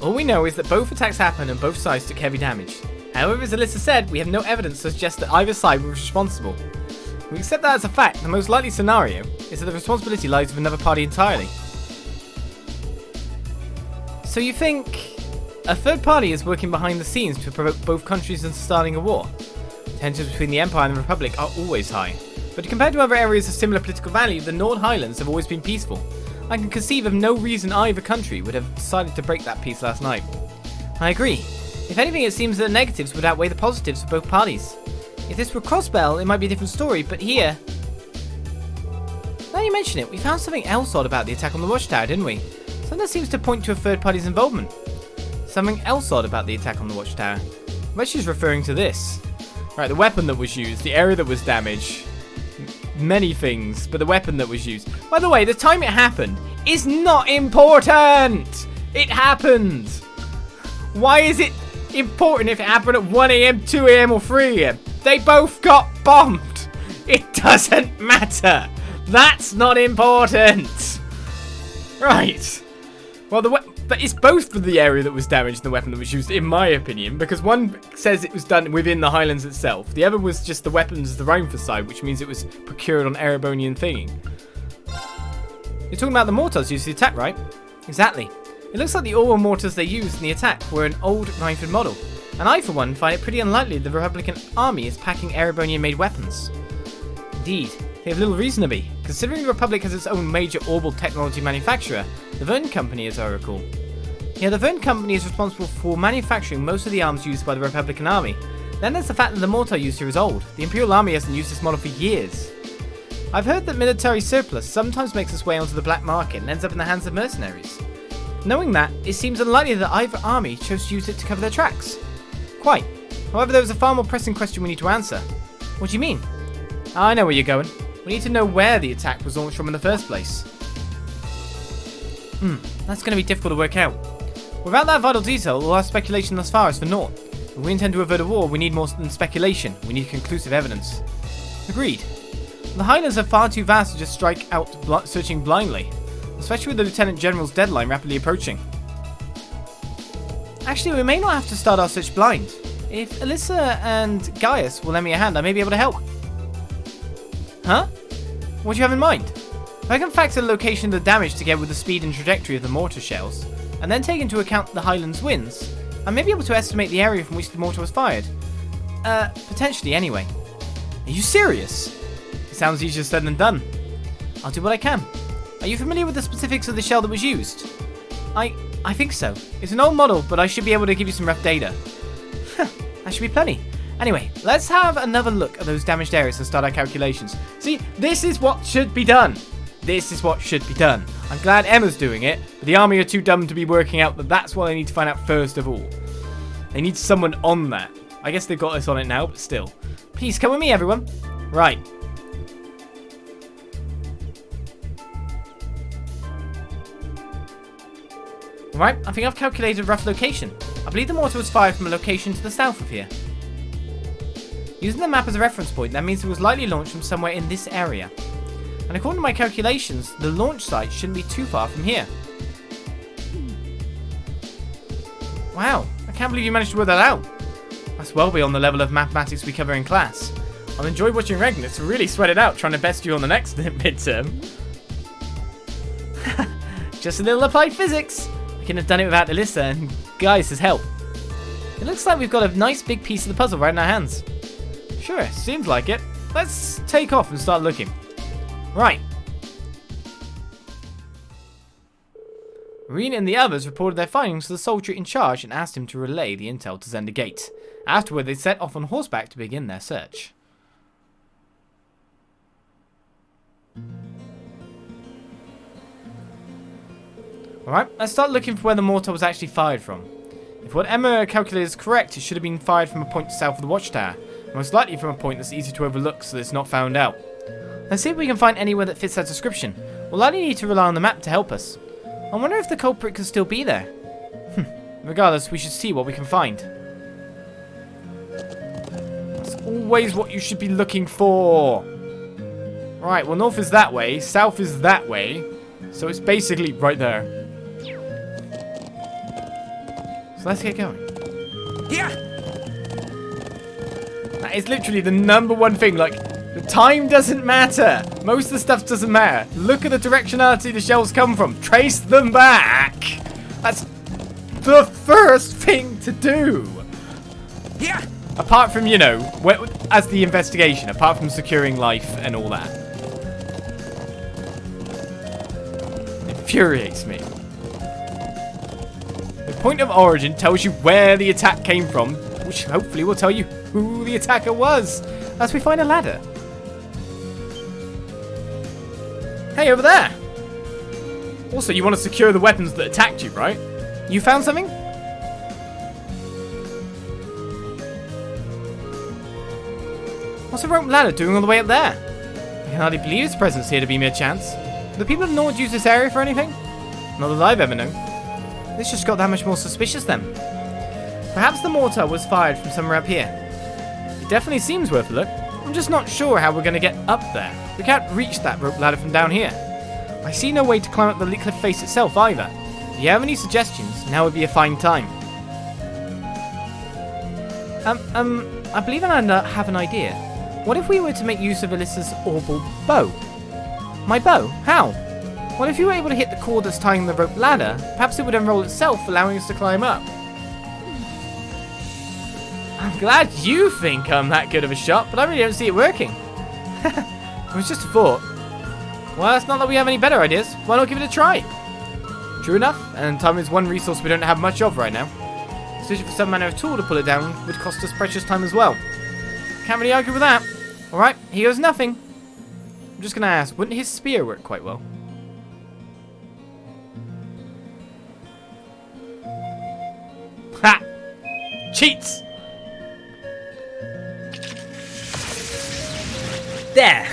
All we know is that both attacks happened and both sides took heavy damage. However, as Alisa said, we have no evidence to suggest that either side was responsible. If we accept that as a fact, the most likely scenario is that the responsibility lies with another party entirely. So you think a third party is working behind the scenes to provoke both countries into starting a war? Tensions between the Empire and the Republic are always high, but compared to other areas of similar political value, the Nord Highlands have always been peaceful. I can conceive of no reason either country would have decided to break that peace last night. I agree. If anything, it seems that the negatives would outweigh the positives for both parties. If this were Crossbell, it might be a different story, but here... Now you mention it, we found something else odd about the attack on the watchtower, didn't we? Something that seems to point to a third party's involvement. Something else odd about the attack on the watchtower. I bet she's referring to this. Right, the weapon that was used, the area that was damaged, many things, but the weapon that was used. By the way, the time it happened is not important! It happened! Why is it important if it happened at 1 AM, 2 AM or 3 AM? They both got bombed! It doesn't matter! That's not important! Right. Well, but it's both for the area that was damaged and the weapon that was used, in my opinion, because one says it was done within the Highlands itself. The other was just the weapons, the Rheinford side, which means it was procured on Erebonian thingy. You're talking about the mortars used in the attack, right? Exactly. It looks like the oil mortars they used in the attack were an old Rheinford model, and I, for one, find it pretty unlikely the Republican army is packing Erebonian-made weapons. Indeed. They have little reason to be, considering the Republic has its own major orbital technology manufacturer, the Verne Company, as I recall. Yeah, the Verne Company is responsible for manufacturing most of the arms used by the Republican army. Then there's the fact that the mortar used here is old. The Imperial Army hasn't used this model for years. I've heard that military surplus sometimes makes its way onto the black market and ends up in the hands of mercenaries. Knowing that, it seems unlikely that either army chose to use it to cover their tracks. Quite. However, there is a far more pressing question we need to answer. What do you mean? I know where you're going. We need to know where the attack was launched from in the first place. That's going to be difficult to work out. Without that vital detail, all our speculation thus far is for naught. If we intend to avert a war, we need more than speculation. We need conclusive evidence. Agreed. The Highlands are far too vast to just strike out searching blindly, especially with the Lieutenant General's deadline rapidly approaching. Actually, we may not have to start our search blind. If Alisa and Gaius will lend me a hand, I may be able to help. Huh? What do you have in mind? If I can factor the location of the damage together with the speed and trajectory of the mortar shells, and then take into account the Highlands winds, I may be able to estimate the area from which the mortar was fired. Potentially anyway. Are you serious? It sounds easier said than done. I'll do what I can. Are you familiar with the specifics of the shell that was used? I think so. It's an old model, but I should be able to give you some rough data. That should be plenty. Anyway, let's have another look at those damaged areas and start our calculations. See, this is what should be done. This is what should be done. I'm glad Emma's doing it, but the army are too dumb to be working out that that's what they need to find out first of all. They need someone on that. I guess they've got us on it now, but still. Please come with me, everyone. Right. Alright, I think I've calculated a rough location. I believe the mortar was fired from a location to the south of here. Using the map as a reference point, that means it was likely launched from somewhere in this area. And according to my calculations, the launch site shouldn't be too far from here. Wow, I can't believe you managed to work that out. That's well beyond the level of mathematics we cover in class. I'll enjoy watching Regnitz really sweat it out trying to best you on the next midterm. Just a little applied physics. I couldn't have done it without Alisa and Gaius' help. It looks like we've got a nice big piece of the puzzle right in our hands. Sure, seems like it. Let's take off and start looking. Right. Rean and the others reported their findings to the soldier in charge and asked him to relay the intel to Zender Gate. Afterward, they set off on horseback to begin their search. Alright, let's start looking for where the mortar was actually fired from. If what Emma calculated is correct, it should have been fired from a point south of the watchtower. Most likely from a point that's easy to overlook so that it's not found out. Let's see if we can find anywhere that fits that description. We'll likely need to rely on the map to help us. I wonder if the culprit could still be there. Regardless, we should see what we can find. That's always what you should be looking for. Right, well, north is that way, south is that way. So it's basically right there. So let's get going. Yeah. That is literally the #1 thing. Like, the time doesn't matter. Most of the stuff doesn't matter. Look at the directionality the shells come from. Trace them back. That's the first thing to do. Yeah. Apart from, you know, as the investigation, apart from securing life and all that. It infuriates me. The point of origin tells you where the attack came from, which hopefully will tell you who the attacker was, as we find a ladder. Hey, over there! Also, you want to secure the weapons that attacked you, right? You found something? What's a rope ladder doing all the way up there? I can hardly believe its presence here to be mere chance. Do the people of Nord use this area for anything? Not that I've ever known. This just got that much more suspicious then. Perhaps the mortar was fired from somewhere up here. It definitely seems worth a look. I'm just not sure how we're going to get up there. We can't reach that rope ladder from down here. I see no way to climb up the cliff face itself either. If you have any suggestions, now would be a fine time. I believe I have an idea. What if we were to make use of Alisa's orbal bow? My bow? How? Well, if you were able to hit the cord that's tying the rope ladder, perhaps it would unroll itself, allowing us to climb up. I'm glad you think I'm that good of a shot, but I really don't see it working. It was just a thought. Well, it's not that we have any better ideas. Why not give it a try? True enough, and time is one resource we don't have much of right now. Searching for some manner of tool to pull it down would cost us precious time as well. Can't really argue with that. Alright, here goes nothing. I'm just gonna ask, wouldn't his spear work quite well? Ha! Cheats! There!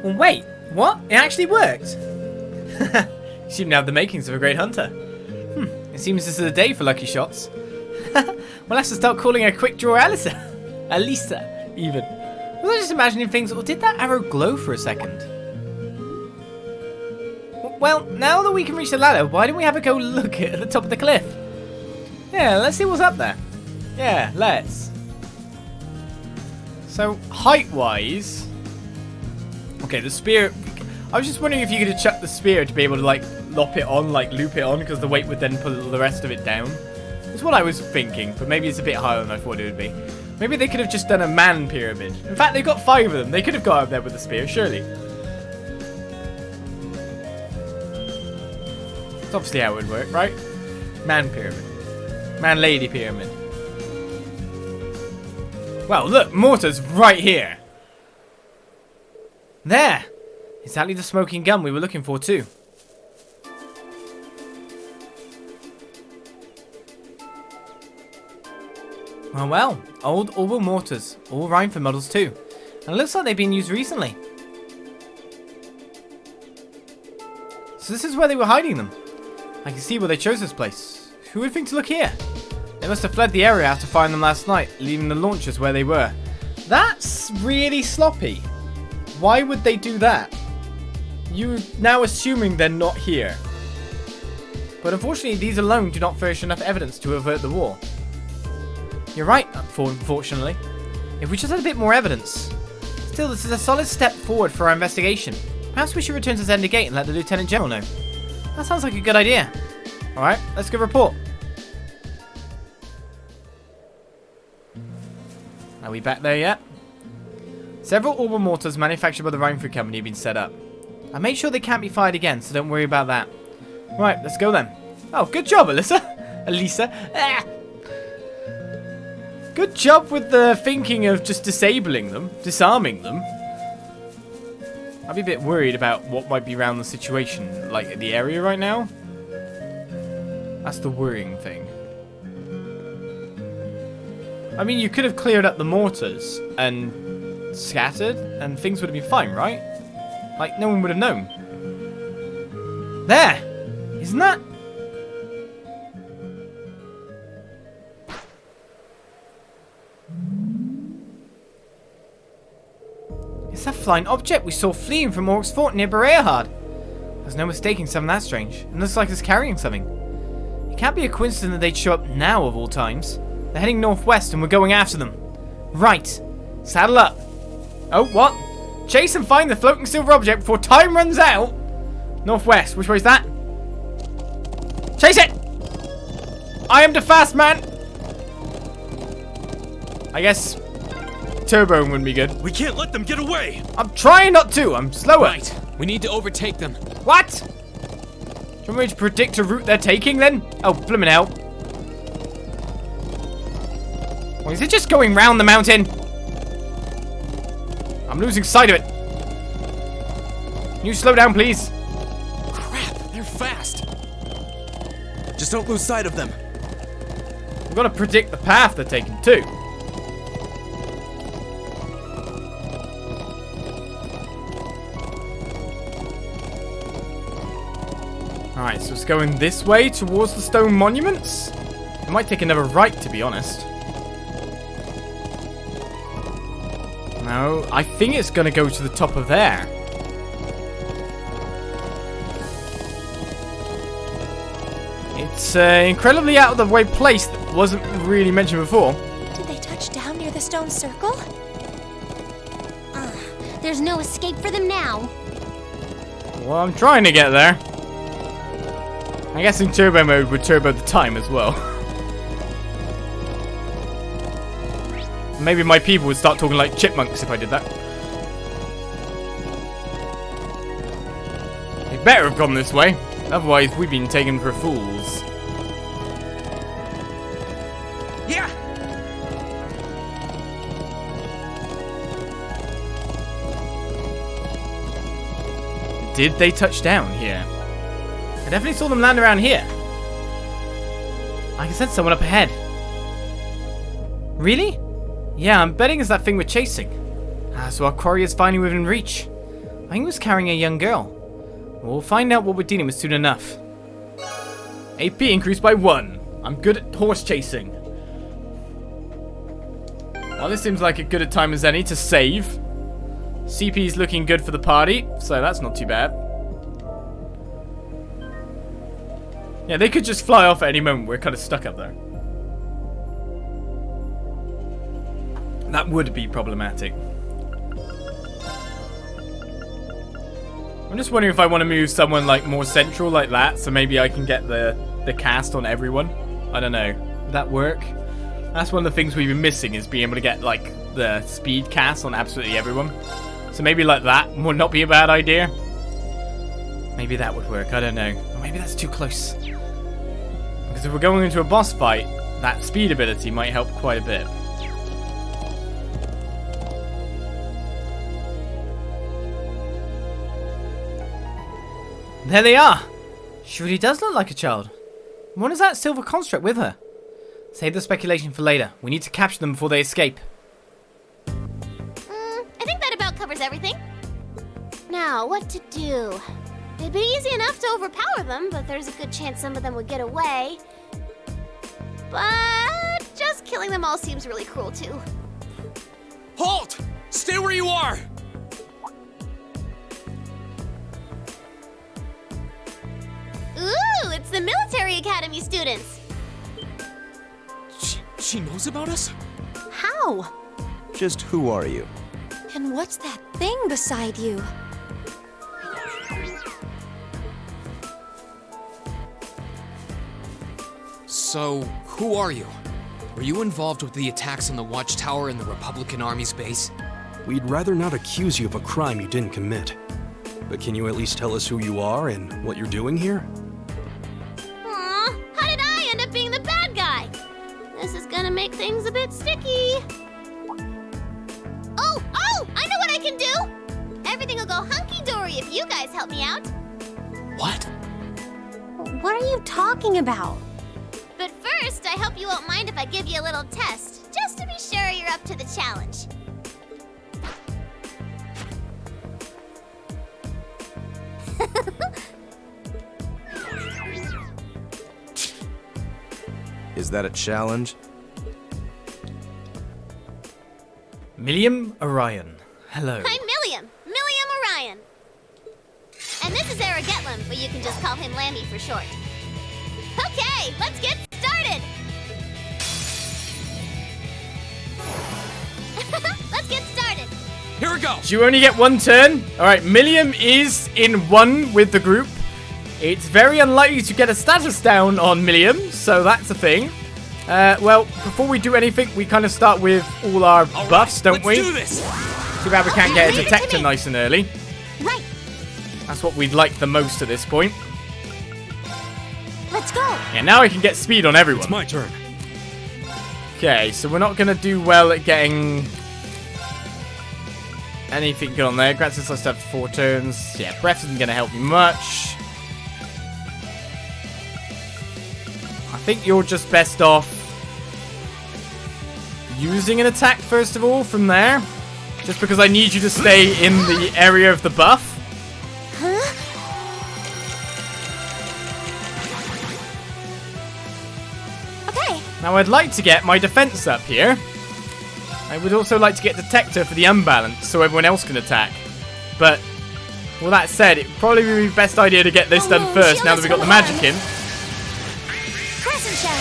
Well, wait, what? It actually worked? You seem to have the makings of a great hunter. It seems this is a day for lucky shots. We'll have to start calling her Quick Draw Alisa. Alisa, even. Was I just imagining things, or did that arrow glow for a second? Well, now that we can reach the ladder, why don't we have a go look at the top of the cliff? Yeah, let's see what's up there. Yeah, let's. So, height-wise... Okay, the spear... I was just wondering if you could have chucked the spear to be able to, like, loop it on, because the weight would then pull the rest of it down. That's what I was thinking, but maybe it's a bit higher than I thought it would be. Maybe they could have just done a man pyramid. In fact, they've got 5 of them. They could have got up there with the spear, surely. That's obviously how it would work, right? Man pyramid. Man-lady pyramid. Well, look, mortar's right here. There! Exactly the smoking gun we were looking for, too. Well, old orbal mortars, all Rhineford models too. And it looks like they've been used recently. So this is where they were hiding them. I can see where they chose this place. Who would think to look here? They must have fled the area after finding them last night, leaving the launchers where they were. That's really sloppy. Why would they do that? You're now assuming they're not here. But unfortunately, these alone do not furnish enough evidence to avert the war. You're right, unfortunately. If we just had a bit more evidence. Still, this is a solid step forward for our investigation. Perhaps we should return to Zender Gate and let the Lieutenant General know. That sounds like a good idea. Alright, let's go report. Are we back there yet? Several orbal mortars manufactured by the Rhineford Company have been set up. I made sure they can't be fired again, so don't worry about that. Right, let's go then. Oh, good job, Alisa. Alisa. Ah. Good job with the thinking of just disabling them, disarming them. I'd be a bit worried about what might be around the situation, like the area right now. That's the worrying thing. I mean, you could have cleared up the mortars and scattered, and things would have been fine, right? Like, no one would have known. There! Isn't that... It's that flying object we saw fleeing from Orc's fort near Bereahard. There's no mistaking something that strange. It looks like it's carrying something. It can't be a coincidence that they'd show up now of all times. They're heading northwest and we're going after them. Right. Saddle up. Oh, what? Chase and find the floating silver object before time runs out. Northwest. Which way is that? Chase it! I am the fast man. I guess turbo wouldn't be good. We can't let them get away! I'm trying not to. I'm slower. Right. We need to overtake them. What? Do you want me to predict a route they're taking then? Oh, blimmin' hell. Or is it just going round the mountain? I'm losing sight of it. Can you slow down, please? Crap, they're fast. Just don't lose sight of them. We've got to predict the path they're taking too. Alright, so it's going this way towards the stone monuments. It might take another right, to be honest. No, I think it's going to go to the top of there. It's an incredibly out of the way place that wasn't really mentioned before. Did they touch down near the stone circle? There's no escape for them now. Well, I'm trying to get there. I'm guessing turbo mode would turbo the time as well. Maybe my people would start talking like chipmunks if I did that. They better have gone this way. Otherwise, we've been taken for fools. Yeah! Did they touch down here? I definitely saw them land around here. I can sense someone up ahead. Really? Yeah, I'm betting it's that thing we're chasing. So our quarry is finally within reach. I think it was carrying a young girl. We'll find out what we're dealing with soon enough. AP increased by 1. I'm good at horse chasing. Well, this seems like as good a time as any to save. CP's looking good for the party, so that's not too bad. Yeah, they could just fly off at any moment. We're kind of stuck up there. That would be problematic. I'm just wondering if I want to move someone like more central like that, so maybe I can get the cast on everyone. I don't know. Would that work? That's one of the things we've been missing, is being able to get like the speed cast on absolutely everyone. So maybe like that would not be a bad idea. Maybe that would work. I don't know. Or maybe that's too close. Because if we're going into a boss fight, that speed ability might help quite a bit. There they are! She really does look like a child. What is that silver construct with her? Save the speculation for later. We need to capture them before they escape. I think that about covers everything. Now, what to do? It'd be easy enough to overpower them, but there's a good chance some of them would get away. But just killing them all seems really cruel too. Halt! Stay where you are! Ooh, it's the Military Academy students. She knows about us? How? Just who are you? And what's that thing beside you? So, who are you? Were you involved with the attacks on the Watchtower and the Republican Army's base? We'd rather not accuse you of a crime you didn't commit. But can you at least tell us who you are and what you're doing here? Aw, how did I end up being the bad guy? This is gonna make things a bit sticky. Oh, I know what I can do! Everything will go hunky-dory if you guys help me out. What? What are you talking about? But first, I hope you won't mind if I give you a little test, just to be sure you're up to the challenge. Is that a challenge? Millium Orion. Hello. I'm Millium Orion. And this is Erebonia you can just call him Lammy for short. Okay, let's get started! Let's get started! Here we go! Do you only get one turn? Alright, Millium is in one with the group. It's very unlikely to get a status down on Millium, so that's a thing. Well, before we do anything, we kind of start with all our buffs, don't we? Let's do this! Too bad we can't get a detector nice and early. Right, That's what we'd like the most at this point. let's go! Yeah, now I can get speed on everyone. It's my turn. Okay, so we're not going to do well at getting anything good on there. Grants us last up 4 turns. Yeah, breath isn't going to help me much. I think you're just best off using an attack first of all from there. Just because I need you to stay in the area of the buff. Huh? Okay, Now I'd like to get my defense up here. I would also like to get detector for the unbalance so everyone else can attack. But, with that said, it would probably be the best idea to get this done no, first shield now that is we've got the gonna magic in. crescent shell!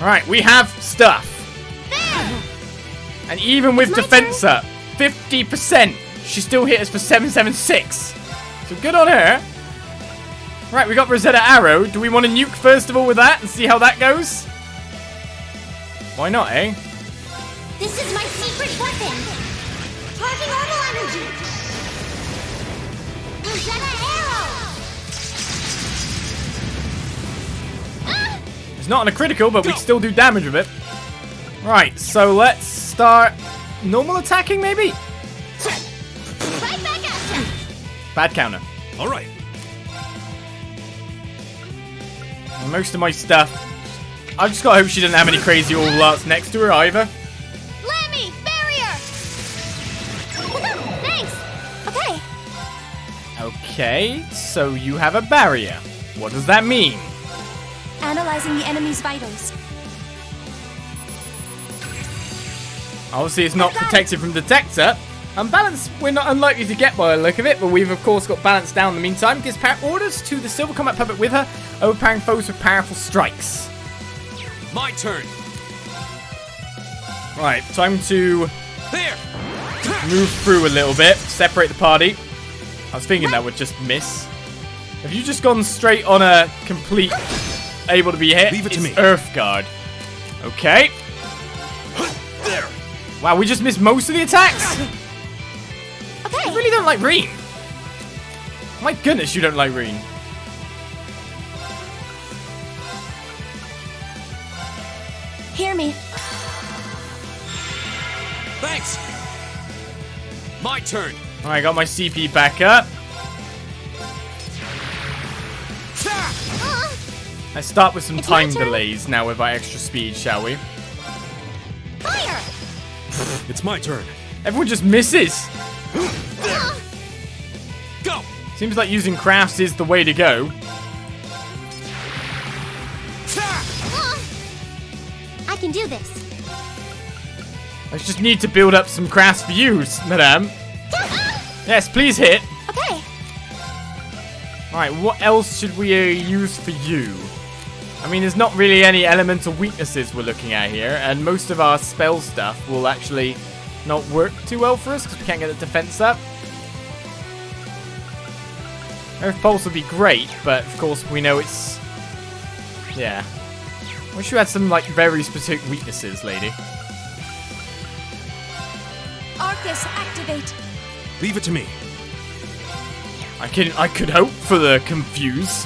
Alright, we have stuff. There! And even with It's my defense up, 50%, she still hit us for 776. So good on her. Right, we got Rosetta Arrow. Do we want to nuke first of all with that and see how that goes? Why not, eh? This is my secret weapon! Charging orbital energy! Rosetta Arrow! Ah! It's not on a critical, but we can still do damage with it. Right, so let's start normal attacking, maybe? Right back at ya! Bad counter. All right. And most of my stuff, I've just got to hope she doesn't have any crazy all arts next to her either. Lammy! Barrier! Thanks! Okay, Okay, so you have a barrier. What does that mean? Analyzing the enemy's vitals. Obviously, it's not protected from detector. And balance, we're not unlikely to get by the look of it, but we've of course got balance down in the meantime. Gives orders to the Silver Combat Puppet with her, overpowering foes with powerful strikes. My turn. Right, time to There. move through a little bit, separate the party. I was thinking that would just miss. Have you just gone straight on a complete able to be hit? Leave it to It's me. Earth Guard. Okay. There. Wow, we just missed most of the attacks? okay. I really don't like Rean. My goodness, you don't like Rean. Hear me. Thanks. My turn. Alright, got my CP back up. Let's start with some It's my time turn. delays now with our extra speed, shall we? Fire! It's my turn. Everyone just misses. Go. Seems like using crafts is the way to go. I can do this. I just need to build up some crafts for you, madame. Yes, please hit. Okay, Alright, what else should we use for you? I mean, there's not really any elemental weaknesses we're looking at here, and most of our spell stuff will actually not work too well for us because we can't get the defense up. Earth Pulse would be great, but of course we know it's... yeah. Wish you had some, like, very specific weaknesses, lady. Arcus, activate. Leave it to me. I could hope for the confuse.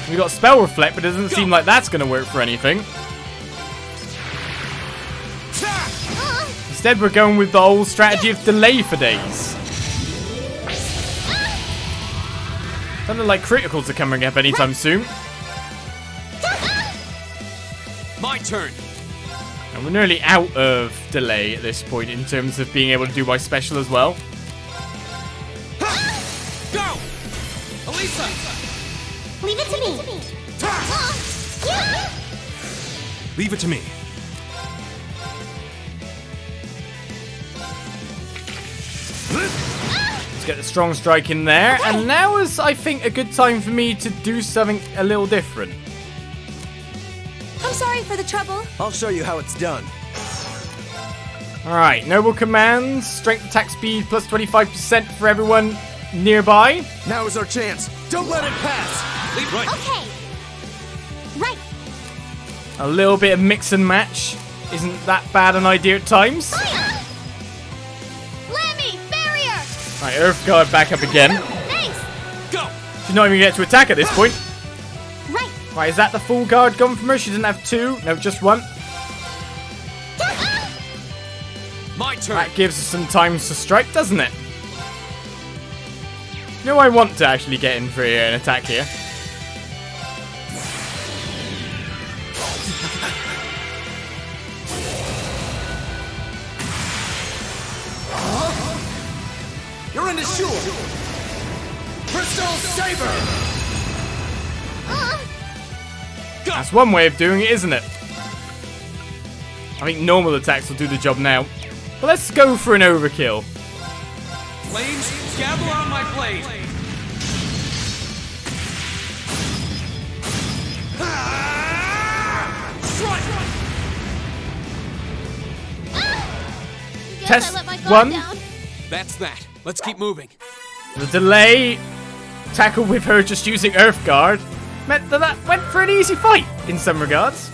We got spell reflect, but it doesn't seem like that's gonna work for anything. Instead, we're going with the old strategy of delay for days. Doesn't look like criticals are coming up anytime soon. My turn. And we're nearly out of delay at this point in terms of being able to do my special as well. Go. Alisa. leave it to me. Leave it to me. Get the strong strike in there. And now is, I think, a good time for me to do something a little different. I'm sorry for the trouble. I'll show you how it's done. Alright, noble commands. Strength attack speed plus 25% for everyone nearby. Now is our chance. Don't let it pass. Lead right. Okay. Right. A little bit of mix and match isn't that bad an idea at times. Fire! Lammy, barrier! Alright, Earth Guard back up again. Thanks. Go. She's not even get to attack at this point. Right. Right, is that the full guard gone from her? She didn't have two. No, just one. My turn. That gives us some time to strike, doesn't it? No, I want to actually get in for an attack here. You're in the shoe. Crystal Saber. That's one way of doing it, isn't it? I think normal attacks will do the job now. But let's go for an overkill. Flames, gather on my blade. Strike. Guess Test I let my guard one. down. That's that. Let's keep moving. The delay tackle with her just using Earth Guard meant that went for an easy fight in some regards.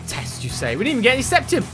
Test, you say? We didn't even get any Septim.